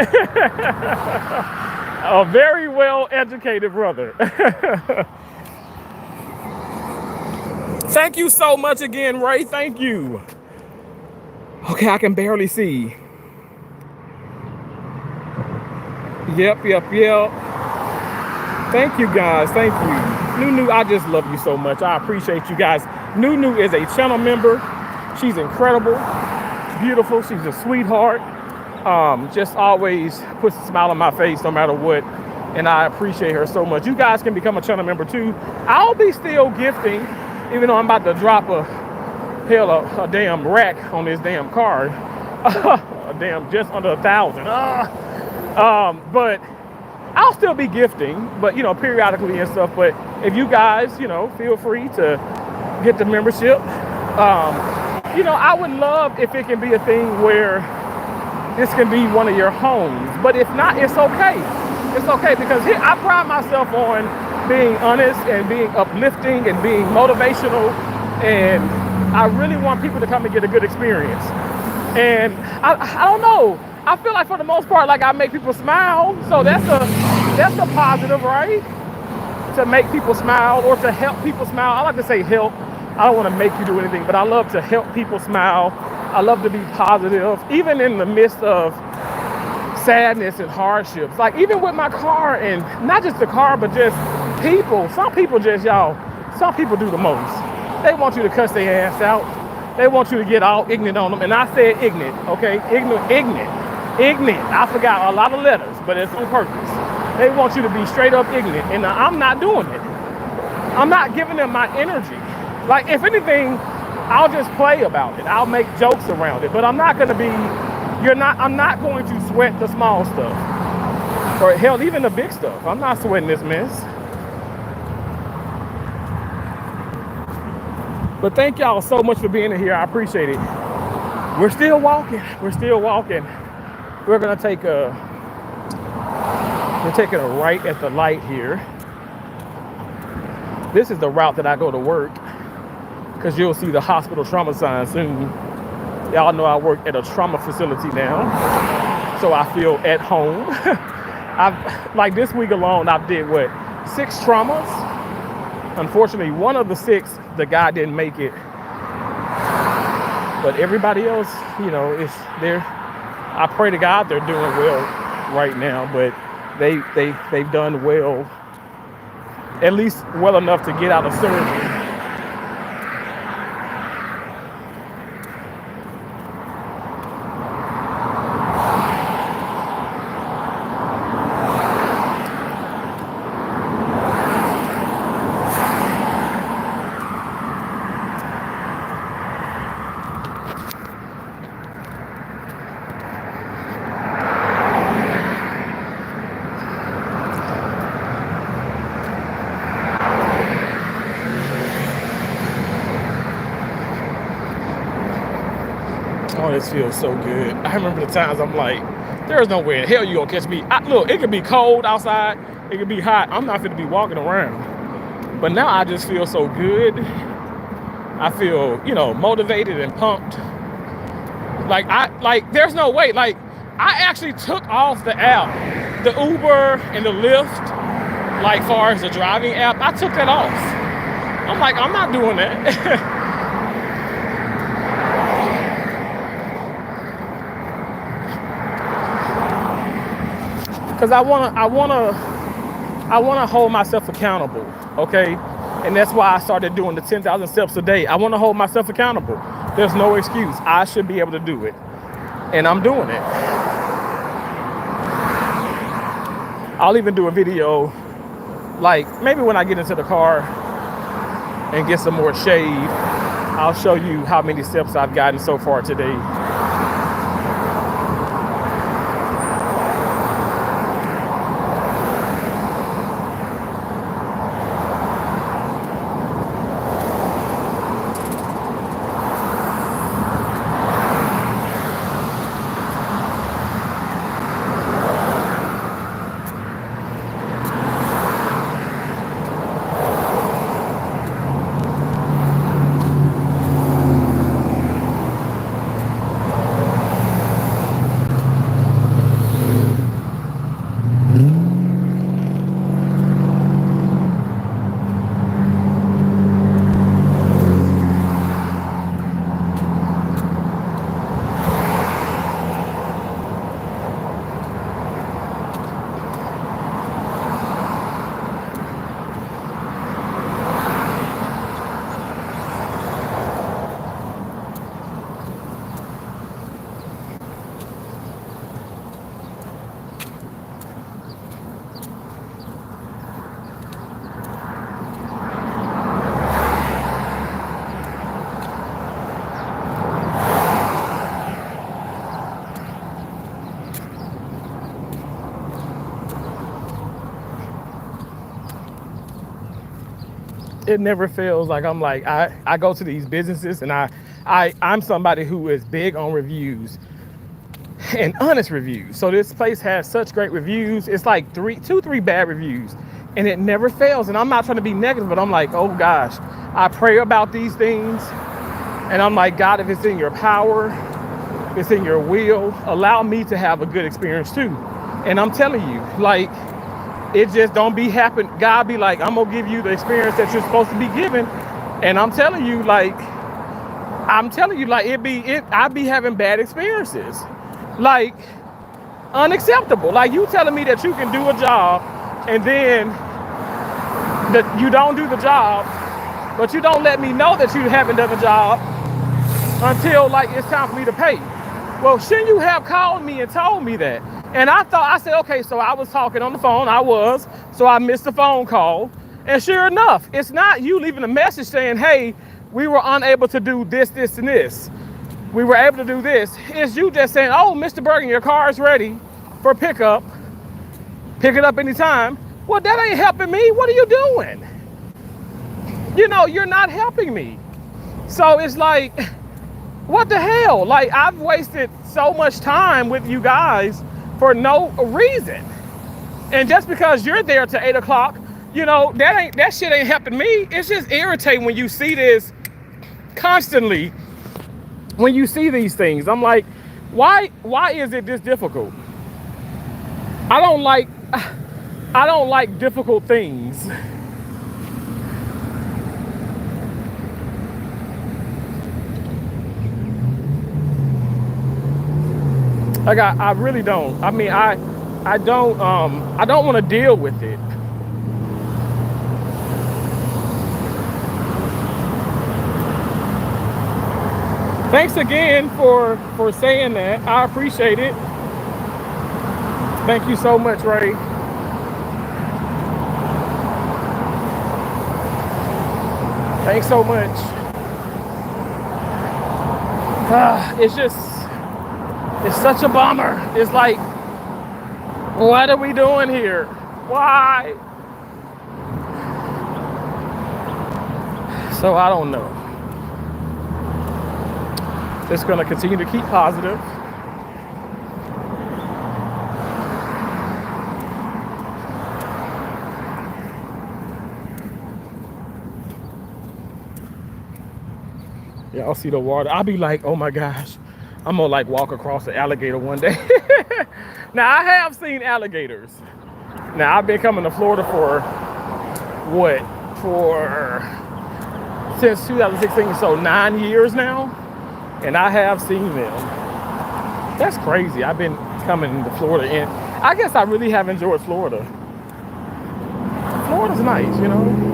A very well-educated brother. Thank you so much again, Ray. Thank you. Okay, I can barely see. Yep. Thank you, guys. Thank you. Nunu, I just love you so much. I appreciate you guys. Nunu is a channel member. She's incredible, beautiful. She's a sweetheart. Just always puts a smile on my face no matter what. And I appreciate her so much. You guys can become a channel member too. I'll be still gifting, even though I'm about to drop a damn rack on this damn card. A damn just under 1,000. But I'll still be gifting, but you know, periodically and stuff. But if you guys, you know, feel free to get the membership. You know, I would love if it can be a thing where this can be one of your homes. But if not, it's okay. It's okay, because I pride myself on being honest and being uplifting and being motivational. And I really want people to come and get a good experience. And I don't know. I feel like for the most part, like I make people smile. So that's a positive, right? To make people smile or to help people smile. I like to say help. I don't want to make you do anything, but I love to help people smile. I love to be positive, even in the midst of sadness and hardships. Like even with my car, and not just the car, but just people. Some people do the most. They want you to cuss their ass out. They want you to get all ignorant on them. And I said ignorant, okay? Ignorant. I forgot a lot of letters, but it's on purpose. They want you to be straight up ignorant. And I'm not doing it. I'm not giving them my energy. Like, if anything, I'll just play about it. I'll make jokes around it. But I'm not going to I'm not going to sweat the small stuff. Or hell, even the big stuff. I'm not sweating this mess. But thank y'all so much for being here. I appreciate it. We're still walking. We're going to take we're taking a right at the light here. This is the route that I go to work, because you'll see the hospital trauma sign soon. Y'all know I work at a trauma facility now, so I feel at home. Like this week alone, I did 6 traumas. Unfortunately, one of the 6, the guy didn't make it. But everybody else, you know, I pray to God they're doing well right now, but they've done well, at least well enough to get out of surgery. Oh, this feels so good. I remember the times I'm like, there's no way in hell you gonna catch me. Look, it could be cold outside, it could be hot. I'm not gonna be walking around. But now I just feel so good. I feel, you know, motivated and pumped. Like there's no way. Like, I actually took off the app, the Uber and the Lyft, like far as the driving app, I took that off. I'm like, I'm not doing that. Because I wanna hold myself accountable, okay? And that's why I started doing the 10,000 steps a day. I want to hold myself accountable. There's no excuse. I should be able to do it, and I'm doing it. I'll even do a video, like maybe when I get into the car and get some more shade, I'll show you how many steps I've gotten so far today. It never feels like I'm like I go to these businesses and I'm somebody who is big on reviews and honest reviews. So this place has such great reviews. It's like two, three bad reviews, and it never fails. And I'm not trying to be negative, but I'm like, oh gosh, I pray about these things, and I'm like, God, if it's in your power, if it's in your will, allow me to have a good experience too. And I'm telling you, like, it just don't be happen. God be like, I'm gonna give you the experience that you're supposed to be given, and I'm telling you, like, I be having bad experiences, like unacceptable. Like you telling me that you can do a job, and then that you don't do the job, but you don't let me know that you haven't done the job until like it's time for me to pay. Well, shouldn't you have called me and told me that? And I said, okay, so I was talking on the phone. So I missed the phone call. And sure enough, it's not you leaving a message saying, hey, we were unable to do this, this, and this. We were able to do this. It's you just saying, oh, Mr. Bergen, your car is ready for pickup. Pick it up anytime. Well, that ain't helping me. What are you doing? You know, you're not helping me. So it's like, what the hell? Like, I've wasted so much time with you guys for no reason. And just because you're there till 8 o'clock, you know, that shit ain't helping me. It's just irritating when you see this constantly, when you see these things. I'm like, why is it this difficult? I don't like difficult things. Like I really don't. I mean, I don't want to deal with it. Thanks again for saying that. I appreciate it. Thank you so much, Ray. Thanks so much. It's such a bummer. It's like, what are we doing here? Why? So I don't know. Just gonna continue to keep positive. Y'all see the water. I'll be like, oh my gosh, I'm gonna like walk across the alligator one day. Now I have seen alligators. Now I've been coming to Florida for since 2016, so 9 years now, and I have seen them. That's crazy. I've been coming to Florida, and I guess I really have enjoyed Florida. Florida's nice, you know.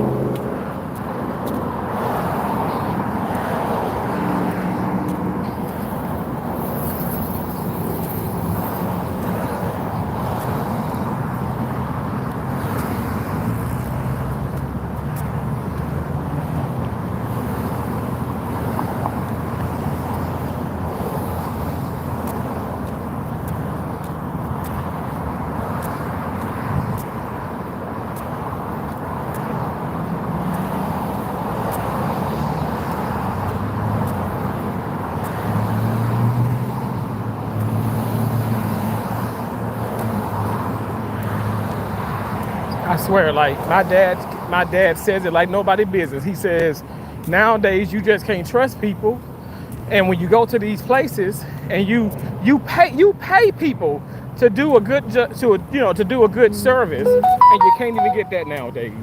I swear, like my dad says it like nobody business. He says nowadays you just can't trust people, and when you go to these places and you pay people to do a good to do a good service, and you can't even get that nowadays.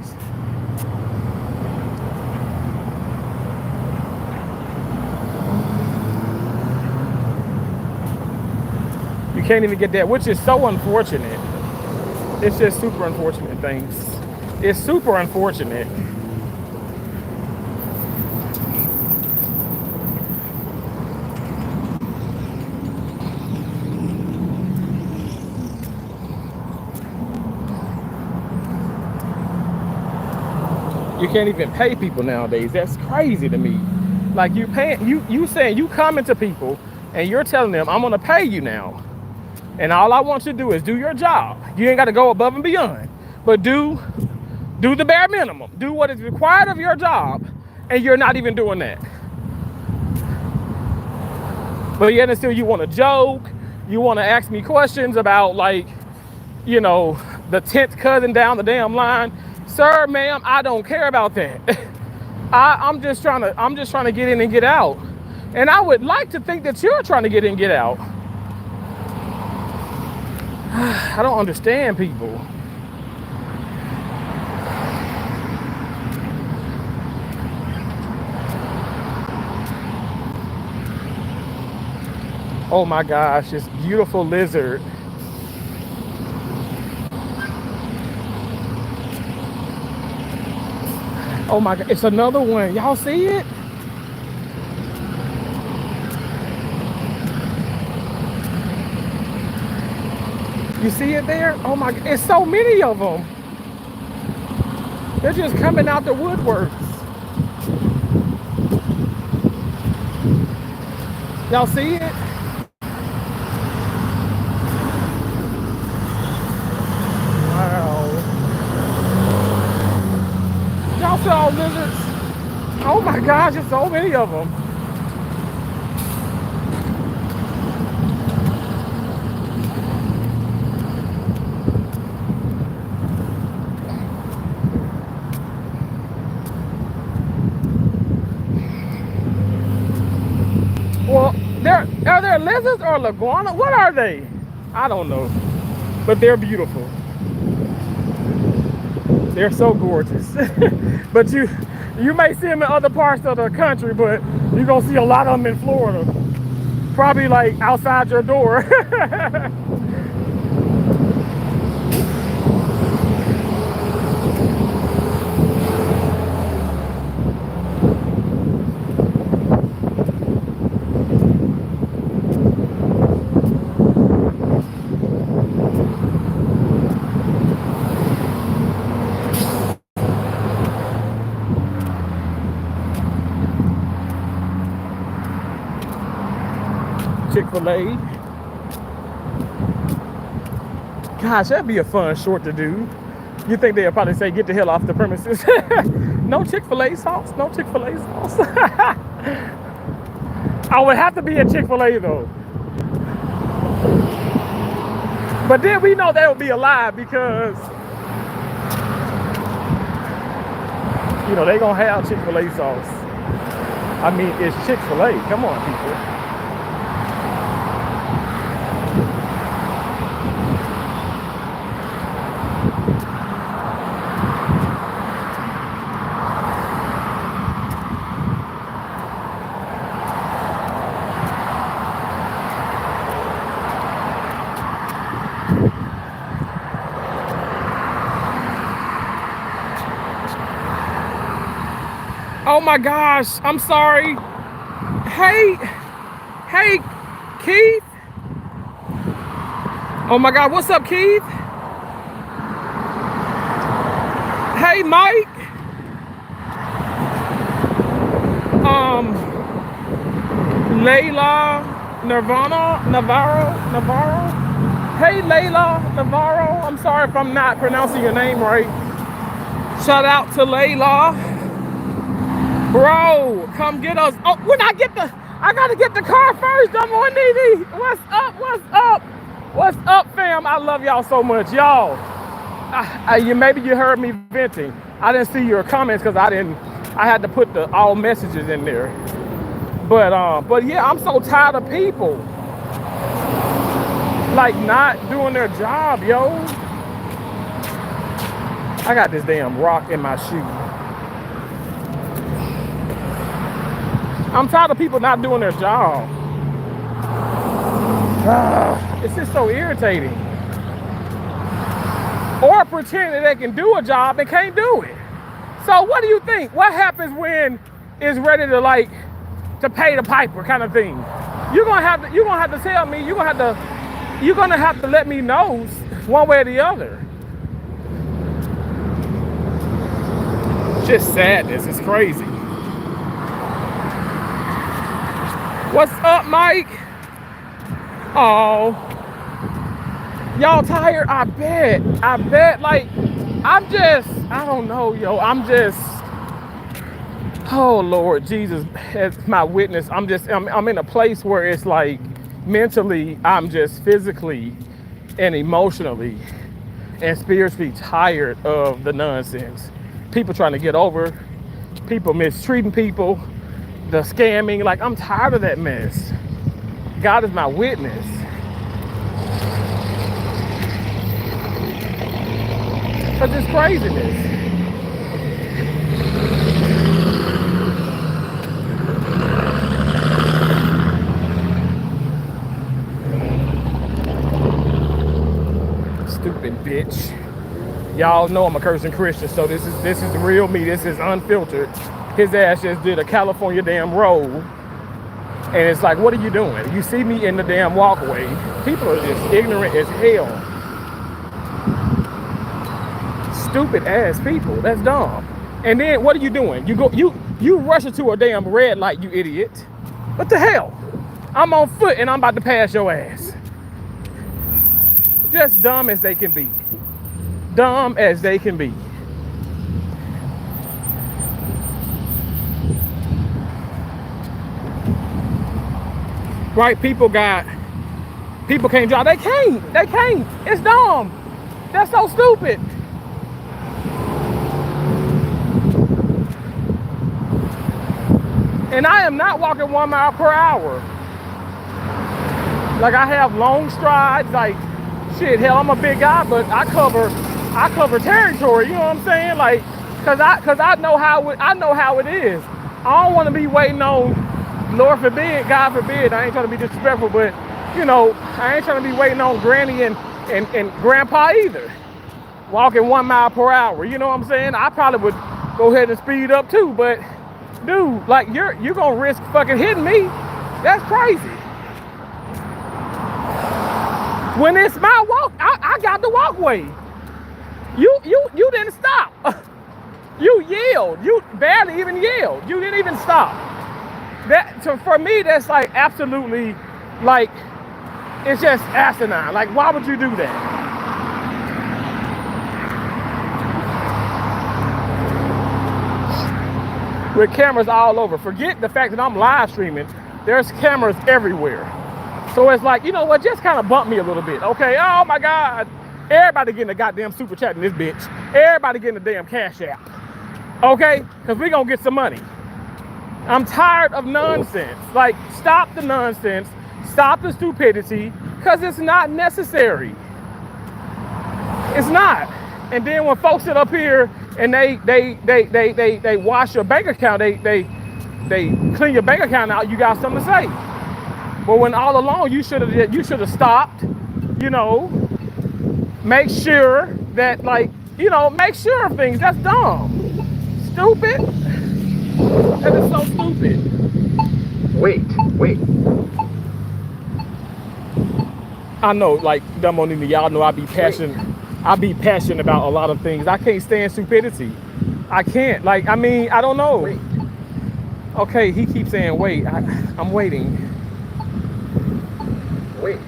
You can't even get that, which is so unfortunate. It's just super unfortunate things. It's super unfortunate. You can't even pay people nowadays. That's crazy to me. Like you saying you coming to people and you're telling them I'm gonna pay you now. And all I want you to do is do your job. You ain't gotta go above and beyond. But do the bare minimum. Do what is required of your job. And you're not even doing that. But yet and still you wanna joke, you wanna ask me questions about like, you know, the 10th cousin down the damn line. Sir, ma'am, I don't care about that. I'm just trying to get in and get out. And I would like to think that you're trying to get in and get out. I don't understand people. Oh my gosh, this beautiful lizard. Oh my God, it's another one. Y'all see it? You see it there? Oh my God, it's so many of them. They're just coming out the woodworks. Y'all see it? Wow. Y'all saw lizards? Oh my gosh, there's so many of them. Well, are there lizards or iguana? What are they? I don't know, but they're beautiful. They're so gorgeous. But you may see them in other parts of the country, but you're gonna see a lot of them in Florida. Probably like outside your door. Chick-fil-A. Gosh, that'd be a fun short to do. You think they'll probably say, get the hell off the premises. No Chick-fil-A sauce, no Chick-fil-A sauce. I would have to be a Chick-fil-A though. But then we know that would be a lie because, you know, they gonna have Chick-fil-A sauce. I mean, it's Chick-fil-A. Come on, people. Oh my gosh, I'm sorry. Hey, hey, Keith. Oh my God, what's up, Keith? Hey, Mike. Um, Layla Navarro. Hey, Layla Navarro. I'm sorry if I'm not pronouncing your name right. Shout out to Layla. Bro, come get us. Oh, I gotta get the car first. I'm on DD. What's up? What's up? What's up, fam? I love y'all so much, y'all. Maybe you heard me venting. I didn't see your comments because I had to put the all messages in there. But yeah, I'm so tired of people like not doing their job, yo. I got this damn rock in my shoe. I'm tired of people not doing their job. It's just so irritating. Or pretending they can do a job and can't do it. So what do you think? What happens when it's ready to pay the piper kind of thing? You're gonna have to tell me. You're gonna have to let me know one way or the other. Just sadness. It's crazy. What's up, Mike? Oh, y'all tired? I bet. Like, I don't know, yo. Oh Lord Jesus, as my witness, I'm in a place where it's like mentally, I'm just physically and emotionally and spiritually tired of the nonsense. People trying to get over, people mistreating people, the scamming. Like, I'm tired of that mess. God is my witness. Because it's craziness. Stupid bitch. Y'all know I'm a cursing Christian, so this is the real me. This is unfiltered. His ass just did a California damn roll. And it's like, what are you doing? You see me in the damn walkway. People are just ignorant as hell. Stupid ass people. That's dumb. And then what are you doing? You rush into a damn red light, you idiot. What the hell? I'm on foot and I'm about to pass your ass. Just dumb as they can be. Dumb as they can be. Right? People can't drive. They can't. It's dumb. That's so stupid. And I am not walking 1 mile per hour. Like, I have long strides. Like, shit, hell, I'm a big guy, but I cover territory. You know what I'm saying? Like, cause I know how it is. I don't want to be waiting on, Lord forbid, God forbid. I ain't trying to be disrespectful, but you know, I ain't trying to be waiting on Granny and Grandpa either. Walking 1 mile per hour. You know what I'm saying? I probably would go ahead and speed up too, but dude, like, you're gonna risk fucking hitting me. That's crazy. When it's my walk, I got the walkway. You didn't stop. You yelled. You barely even yelled. You didn't even stop. For me, that's like absolutely, like, it's just asinine. Like, why would you do that? With cameras all over. Forget the fact that I'm live streaming. There's cameras everywhere. So it's like, you know what, just kind of bump me a little bit, okay? Oh my God. Everybody getting a goddamn super chat in this bitch. Everybody getting a damn Cash App. Okay? Because we gonna get some money. I'm tired of nonsense. Like, stop the nonsense. Stop the stupidity. Because it's not necessary. It's not. And then when folks sit up here and they wash your bank account, they clean your bank account out, you got something to say. But when all along you should have stopped, you know, make sure that, like, you know, make sure of things. That's dumb. Stupid. That is so stupid. Wait, wait, I know, like Dumbonini, y'all know wait, I be passionate about a lot of things. I can't stand stupidity. I can't. Like, I mean, I don't know. wait, Okay, he keeps saying wait. I'm waiting. wait,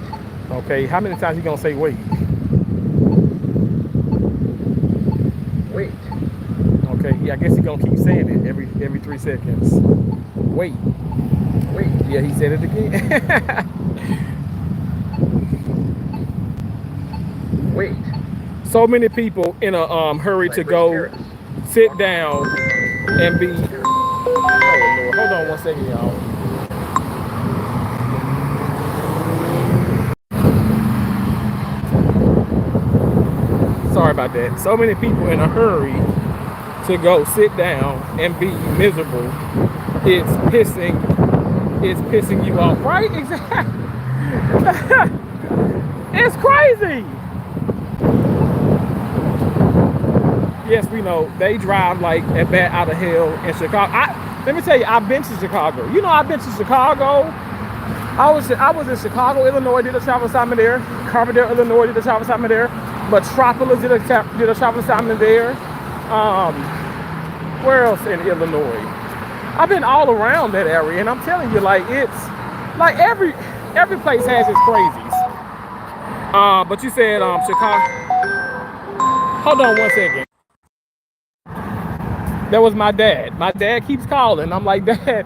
Okay, how many times he gonna say wait? wait, Okay, yeah, I guess he gonna keep saying it every 3 seconds. Wait. wait, Yeah, he said it again. wait. So many people in a hurry to Like, where's go Paris? sit Walking around down Paris. and be. Where's Paris? Oh Lord, hold on 1 second, y'all. Sorry about that. So many people in a hurry to go sit down and be miserable. It's pissing. It's pissing you off, right? Exactly. It's crazy. Yes, we know they drive like a bat out of hell in Chicago. Let me tell you, I've been to Chicago. You know, I've been to Chicago. I was in Chicago, Illinois, did a travel assignment there. Carbondale, Illinois, did a travel assignment there. Metropolis did a travel assignment there. Um, where else in Illinois? I've been all around that area, and I'm telling you, like it's like every place has its crazies. But you said Chicago. Hold on 1 second. That was my dad. My dad keeps calling. I'm like, Dad,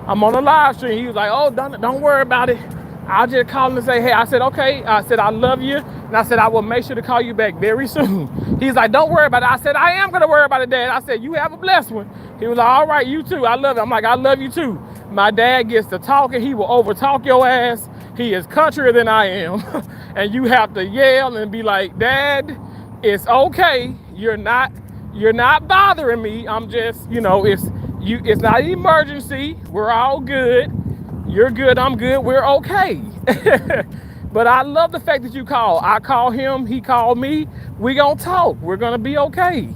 I'm on a live stream. He was like, oh, don't worry about it. I'll just call him and say, hey. I said, okay. I said, I love you. And I said, I will make sure to call you back very soon. He's like, don't worry about it. I said, I am going to worry about it, Dad. I said, you have a blessed one. He was like, all right, you too. I love it. I'm like, I love you too. My dad gets to talking. He will overtalk your ass. He is countryer than I am. And you have to yell and be like, Dad, it's okay. You're not bothering me. I'm just, it's not an emergency. We're all good. You're good. I'm good. We're okay. But I love the fact that you call. I call him. He called me. We gonna talk. We're gonna be okay.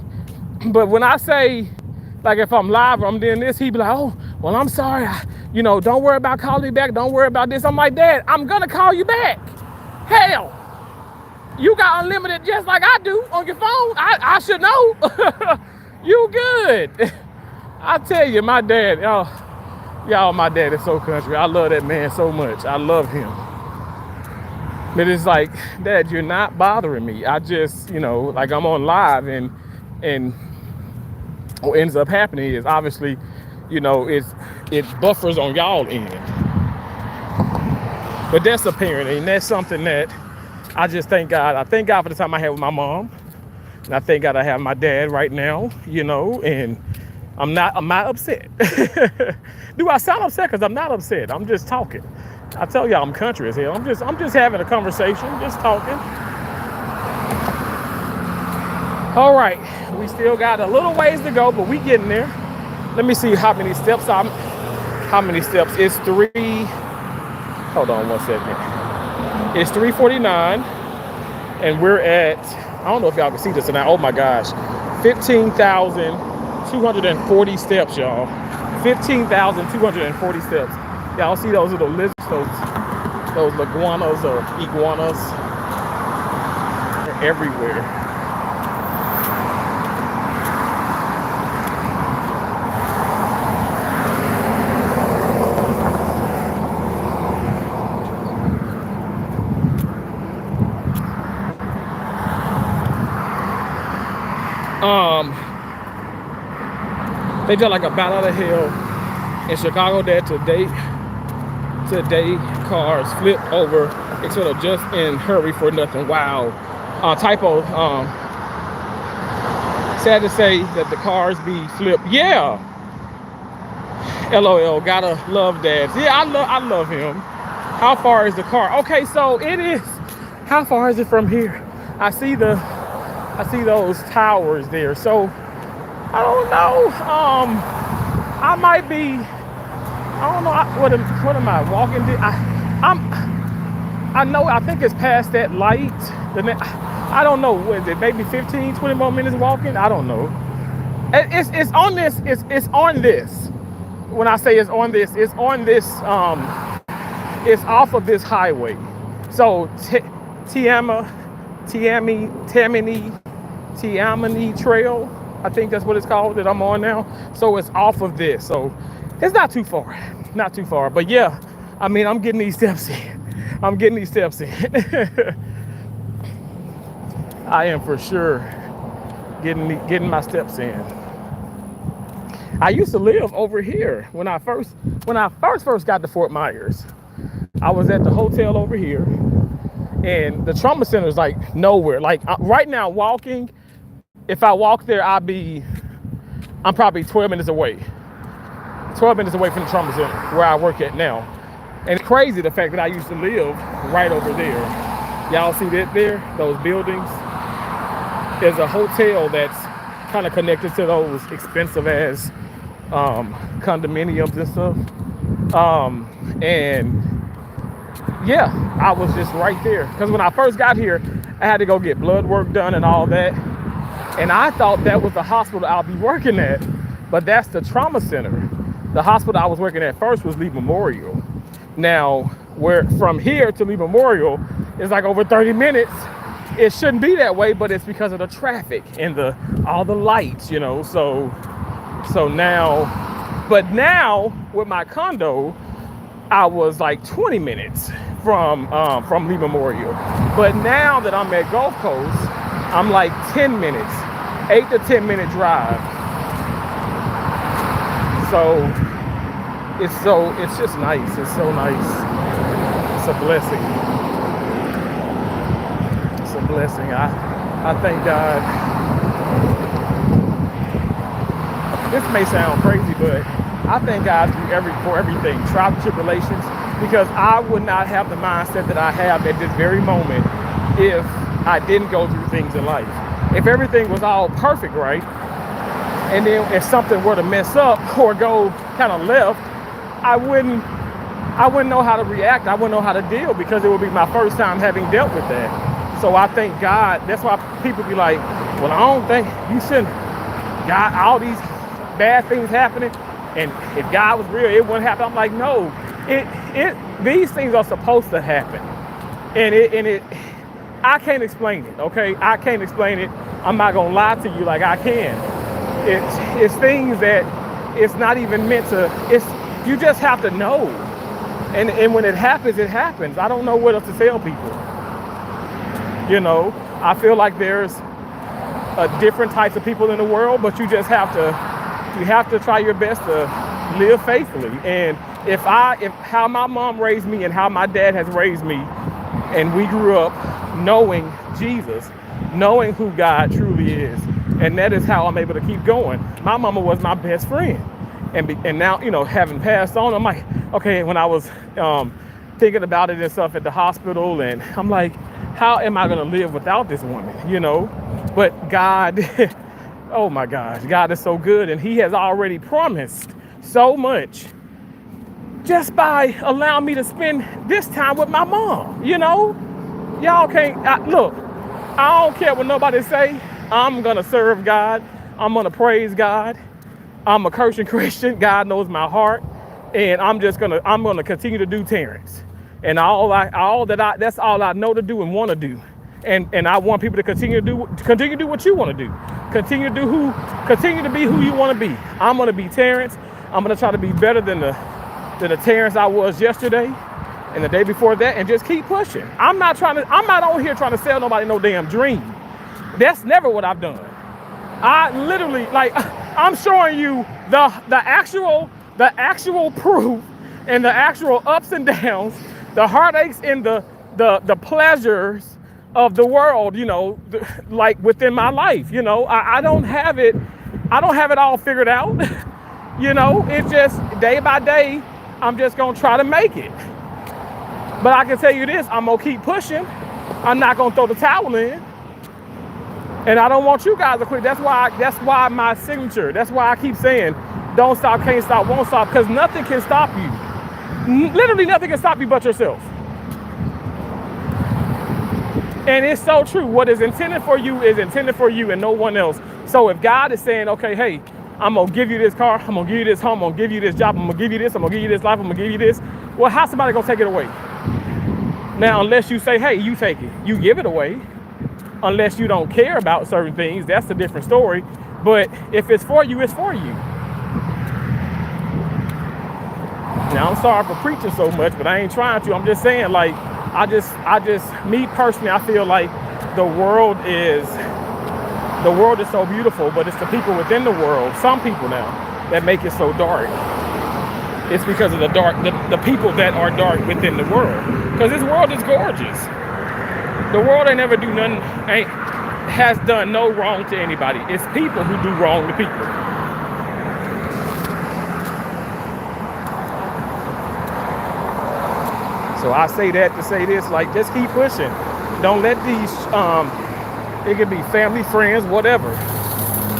But when I say, like, if I'm live or I'm doing this, he be like, oh, well, I'm sorry. Don't worry about calling me back. Don't worry about this. I'm like, Dad, I'm gonna call you back. Hell, you got unlimited just like I do on your phone. I should know. You good. I tell you, my dad, y'all, my dad is so country. I love that man so much. I love him. But it's like, Dad, you're not bothering me. I just, like I'm on live and what ends up happening is obviously, it buffers on y'all end. But that's a parenting. That's something that I just thank God. I thank God for the time I had with my mom. And I thank God I have my dad right now, and I'm not upset. Do I sound upset? Because I'm not upset. I'm just talking. I tell y'all I'm country as hell. I'm just having a conversation, just talking. All right, we still got a little ways to go, but we getting there. Let me see how many steps It's three. Hold on 1 second. It's 3:49, and we're at, I don't know if y'all can see this or not. Oh my gosh, 15,240 steps, y'all. 15,240 steps. Y'all see those little lizards, those iguanas or iguanas? They're everywhere. They just like a bat out of hell in Chicago that today cars flip over instead of just in hurry for nothing. Wow. Typo. Sad to say that the cars be flipped. Yeah. LOL. Gotta love dads. Yeah, I love him. How far is the car? Okay, so it is. How far is it from here? I see those towers there. So I don't know. I might be. I don't know. What am I walking? I know. I think it's past that light. I don't know. What is it? Maybe 15, 20 more minutes walking. I don't know. It's on this. It's on this. when I say it's on this, it's on this. It's off of this highway. So Tammany Trail, I think that's what it's called that I'm on now. So it's off of this. So it's not too far, not too far. But yeah, I mean, I'm getting these steps in. I'm getting these steps in. I am for sure getting my steps in. I used to live over here when I first got to Fort Myers. I was at the hotel over here, and the trauma center is like nowhere. Like right now, walking, if I walk there, I'm probably 12 minutes away. 12 minutes away from the trauma center where I work at now. And it's crazy the fact that I used to live right over there. Y'all see that there? Those buildings? There's a hotel that's kind of connected to those expensive ass condominiums and stuff. And yeah, I was just right there. Because when I first got here, I had to go get blood work done and all that. And I thought that was the hospital I'll be working at. But that's the trauma center. The hospital I was working at first was Lee Memorial. Now, where from here to Lee Memorial is like over 30 minutes. It shouldn't be that way, but it's because of the traffic and all the lights, you know. So now, but now with my condo, I was like 20 minutes from Lee Memorial. But now that I'm at Gulf Coast, I'm like 10 minutes, 8 to 10 minute drive. So it's just nice. It's so nice. It's a blessing. It's a blessing. I thank God. This may sound crazy, but I thank God for everything, trials and tribulations, because I would not have the mindset that I have at this very moment if I didn't go through things in life. If everything was all perfect, right? And then if something were to mess up or go kind of left, I wouldn't know how to react. I wouldn't know how to deal, because it would be my first time having dealt with that. So I thank God. That's why people be like, well, I don't think you shouldn't. God, all these bad things happening, and if God was real, it wouldn't happen. I'm like, no, these things are supposed to happen. And I can't explain it, okay? I can't explain it. I'm not gonna lie to you like I can. It's things that it's not even meant to, you just have to know. And when it happens, it happens. I don't know what else to tell people. You know, I feel like there's different types of people in the world, but you just have to try your best to live faithfully. And if how my mom raised me and how my dad has raised me, and we grew up knowing Jesus, knowing who God truly is, and that is how I'm able to keep going. My mama was my best friend. And now, you know, having passed on, I'm like, okay, when I was thinking about it and stuff at the hospital, and I'm like, how am I going to live without this woman, you know? But God, oh my gosh, God is so good, and he has already promised so much just by allowing me to spend this time with my mom, you know? Y'all can't, look, I don't care what nobody say. I'm going to serve God. I'm going to praise God. I'm a Christian. God knows my heart, and I'm gonna continue to do Terrence, and that's all I know to do and want to do, and I want people to continue to do what you want to do, continue to be who you want to be. I'm gonna be Terrence. I'm gonna try to be better than the Terrence I was yesterday and the day before that, and just keep pushing. I'm not on here trying to sell nobody no damn dream. That's never what I've done. I literally, like, I'm showing you the actual proof, and the actual ups and downs, the heartaches and the pleasures of the world, you know, like within my life. You know, I don't have it all figured out. You know, it's just day by day, I'm just gonna try to make it. But I can tell you this, I'm gonna keep pushing. I'm not gonna throw the towel in. And I don't want you guys to quit. That's why my signature, that's why I keep saying, don't stop, can't stop, won't stop, because nothing can stop you. Literally nothing can stop you but yourself. And it's so true. What is intended for you is intended for you and no one else. So if God is saying, okay, hey, I'm gonna give you this car, I'm gonna give you this home, I'm gonna give you this job, I'm gonna give you this, I'm gonna give you this life, I'm gonna give you this. Well, how's somebody gonna take it away? Now, unless you say, hey, you take it, you give it away. Unless you don't care about certain things, that's a different story. But if it's for you, it's for you. Now, I'm sorry for preaching so much, but I ain't trying to. I'm just saying, like, me personally, I feel like the world is so beautiful, but it's the people within the world, some people now, that make it so dark. It's because of the people that are dark within the world. Because this world is gorgeous. The world ain't never do nothing, has done no wrong to anybody. It's people who do wrong to people. So I say that to say this, like, just keep pushing. Don't let these, it could be family, friends, whatever.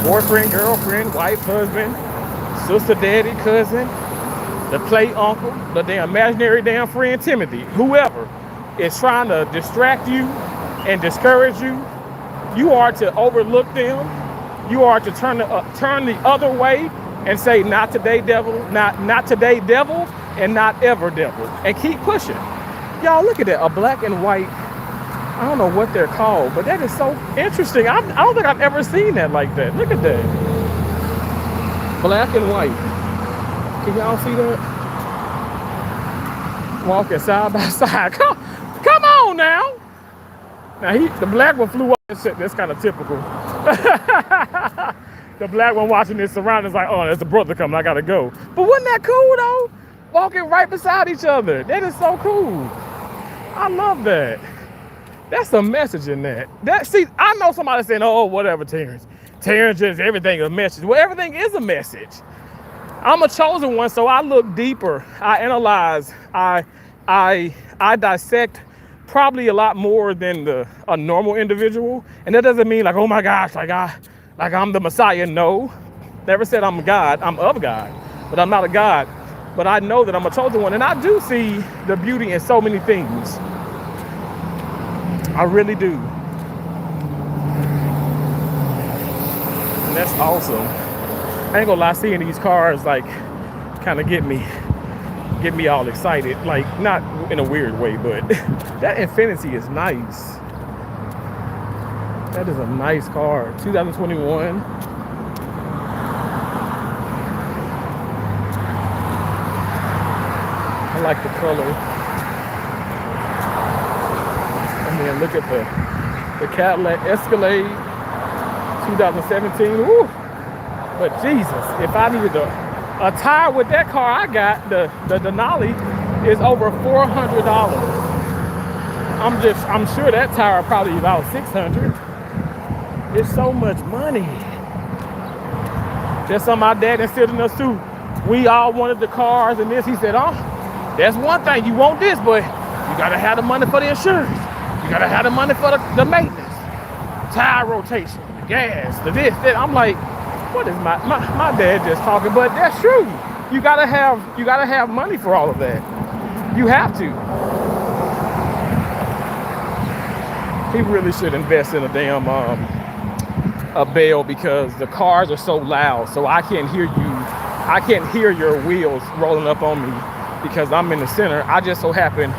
Boyfriend, girlfriend, wife, husband, sister, daddy, cousin, the play uncle, the damn imaginary damn friend, Timothy, whoever is trying to distract you and discourage you. You are to overlook them. You are to turn the other way and say, not today, devil, not today, devil, and not ever, devil, and keep pushing. Y'all, look at that, a black and white, I don't know what they're called, but that is so interesting. I don't think I've ever seen that like that. Look at that. Black and white. Can y'all see that? Walking side by side. Come on now. Now the black one flew up. That's kind of typical. The black one watching his surroundings like, oh, there's a brother coming, I gotta go. But wasn't that cool though? Walking right beside each other. That is so cool. I love that. That's a message in that. See, I know somebody saying, oh, whatever, Terrence. Terrence just everything is a message. Well, everything is a message. I'm a chosen one, so I look deeper. I analyze. I dissect probably a lot more than a normal individual. And that doesn't mean like, oh my gosh, like I'm the Messiah. No, never said I'm a God. I'm of God, but I'm not a God. But I know that I'm a chosen one, and I do see the beauty in so many things. I really do. And that's awesome. I ain't gonna lie, seeing these cars like kind of get me all excited. Like, not in a weird way, but that Infiniti is nice. That is a nice car. 2021. I like the color. And then look at the Cadillac Escalade 2017. Woo! But Jesus, if I needed a tire with that car I got, the Denali is over $400. I'm sure that tire probably about $600. It's so much money. That's something my dad instilled in us too. We all wanted the cars and this. He said, oh, that's one thing. You want this, but you gotta have the money for the insurance. You gotta have the money for the maintenance, tire rotation, the gas, the this, that. I'm like, what is my dad just talking? But that's true. You gotta have money for all of that. You have to. He really should invest in a damn a bell, because the cars are so loud, so I can't hear you. I can't hear your wheels rolling up on me because I'm in the center. I just so happen,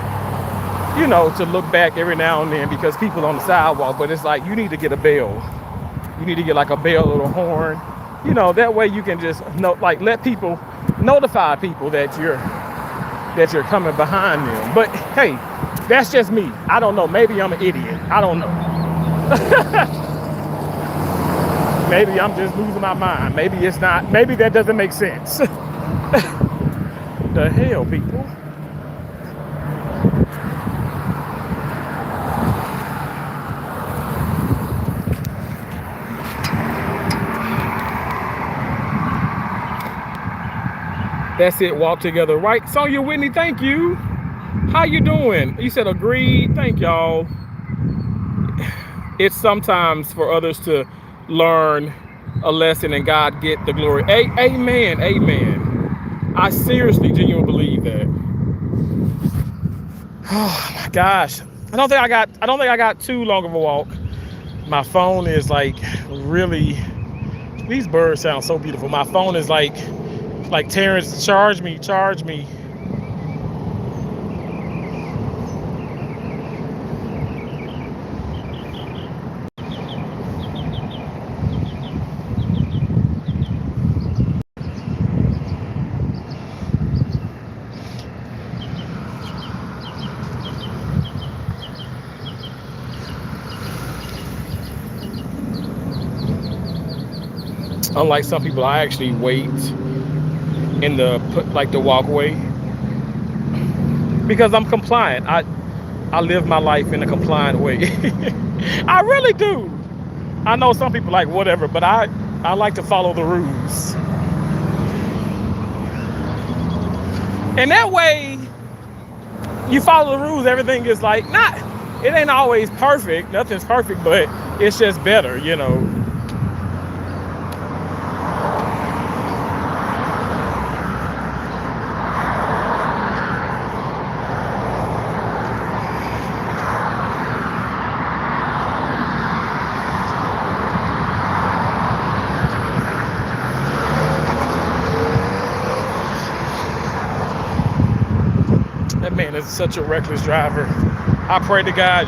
to look back every now and then because people on the sidewalk. But it's like, you need to get a bell. You need to get like a bell, a little horn. That way you can just let people, notify people that you're coming behind them. But hey, that's just me. I don't know. Maybe I'm an idiot. I don't know. Maybe I'm just losing my mind. Maybe it's not. Maybe that doesn't make sense. The hell, people. That's it. Walk together, right? Sonia Whitney, thank you. How you doing? You said agreed. Thank y'all. It's sometimes for others to learn a lesson and God get the glory. Amen. Amen. I seriously, genuinely believe that. Oh my gosh. I don't think I got too long of a walk. My phone is like really These birds sound so beautiful. My phone is like Terrence, charge me, charge me. Unlike some people, I actually wait in the walkway because I'm compliant. I live my life in a compliant way. I really do. I know some people like whatever, but I like to follow the rules. And that way, you follow the rules, everything is like, it ain't always perfect. Nothing's perfect, but it's just better, you know. That man is such a reckless driver. I pray to God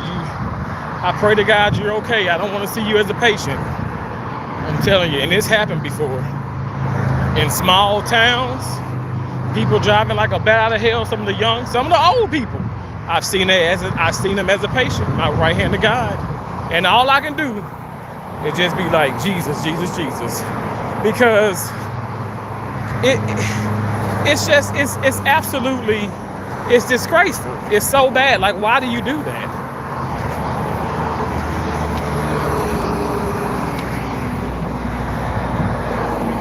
you're okay. I don't want to see you as a patient. I'm telling you, and this happened before. In small towns, people driving like a bat out of hell, some of the old people. I've seen them as a patient, my right hand to God. And all I can do is just be like, Jesus, Jesus, Jesus. Because it's absolutely, it's disgraceful. It's so bad. Like, why do you do that?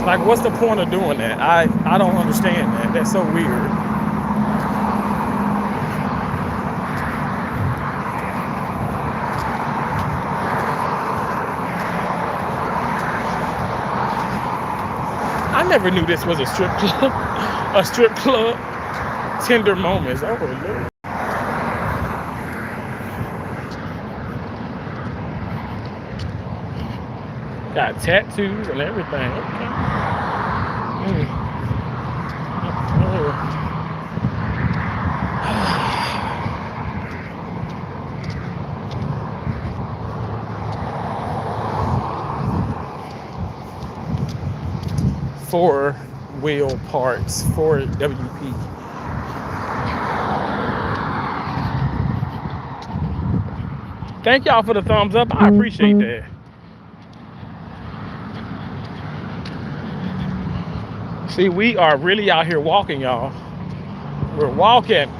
Like, what's the point of doing that? I don't understand that. That's so weird. I never knew this was a strip club. A strip club. Tender moments. Oh, Lord. Got tattoos and everything. Okay. Four wheel parts, 4WP. Thank y'all for the thumbs up. I appreciate that. See, we are really out here walking, y'all. We're walking.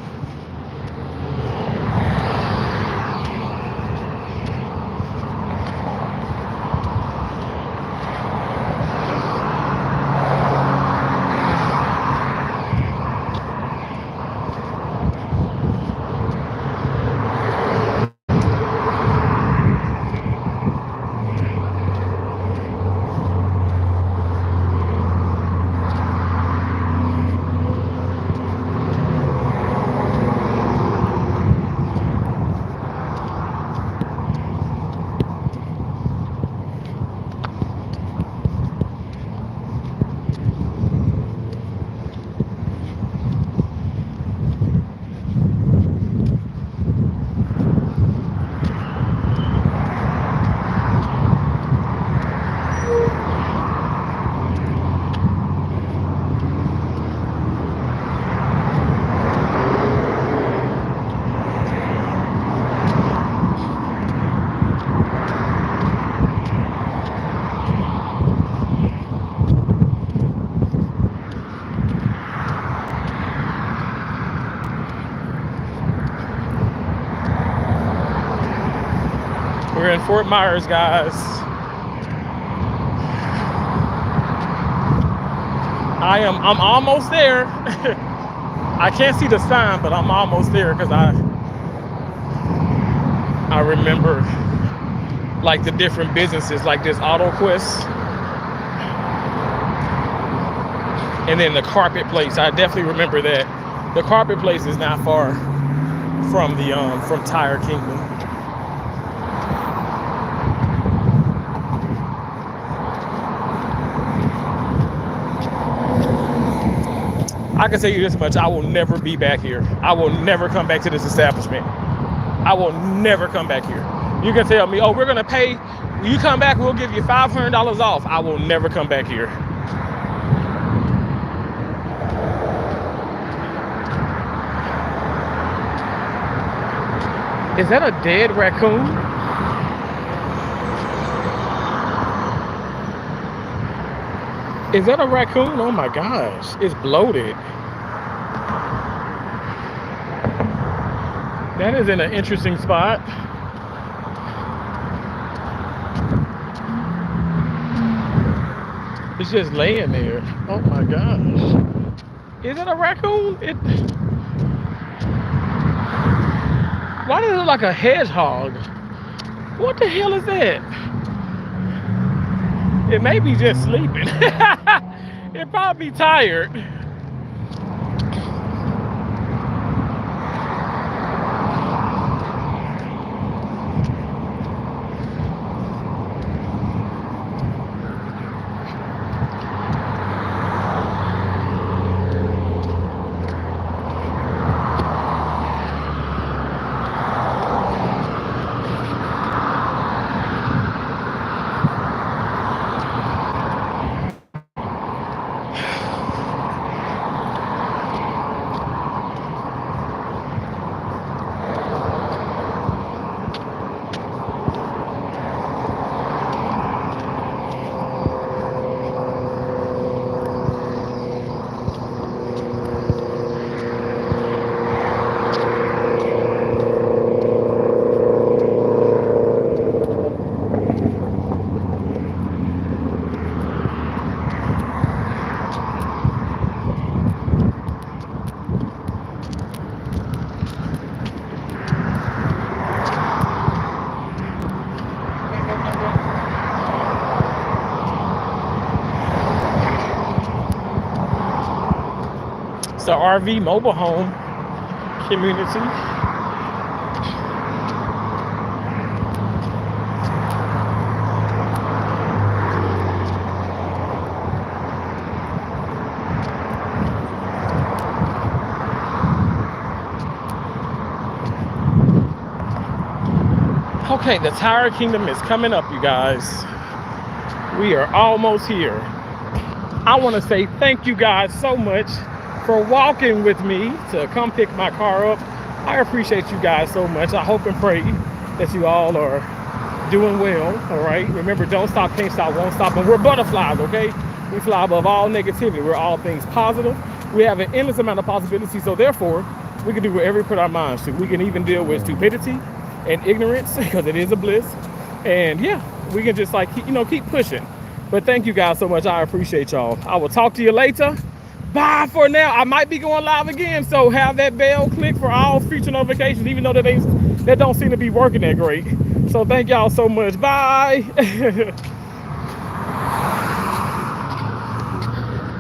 We're in Fort Myers, guys. I'm almost there. I can't see the sign, but I'm almost there because I remember like the different businesses, like this AutoQuest, and then the carpet place. I definitely remember that. The carpet place is not far from the from Tire Kingdom. I can tell you this much, I will never be back here. I will never come back to this establishment. I will never come back here. You can tell me, oh, we're gonna pay, you come back, we'll give you $500 off. I will never come back here. Is that a dead raccoon? Is that a raccoon? Oh my gosh, it's bloated. That is in an interesting spot. It's just laying there. Oh my gosh. Is it a raccoon? Why does it look like a hedgehog? What the hell is that? It may be just sleeping. It probably tired. It's the RV mobile home community. Okay, the Tire Kingdom is coming up, you guys. We are almost here. I want to say thank you guys so much for walking with me to come pick my car up. I appreciate you guys so much. I hope and pray that you all are doing well, all right? Remember, don't stop, can't stop, won't stop, and we're butterflies, okay? We fly above all negativity. We're all things positive. We have an endless amount of possibilities, so therefore, we can do whatever we put our minds to. We can even deal with stupidity and ignorance, because it is a bliss. And yeah, we can just like, keep pushing. But thank you guys so much. I appreciate y'all. I will talk to you later. Bye for now. I might be going live again, so have that bell click for all future notifications, even though that don't seem to be working that great. So thank y'all so much. Bye.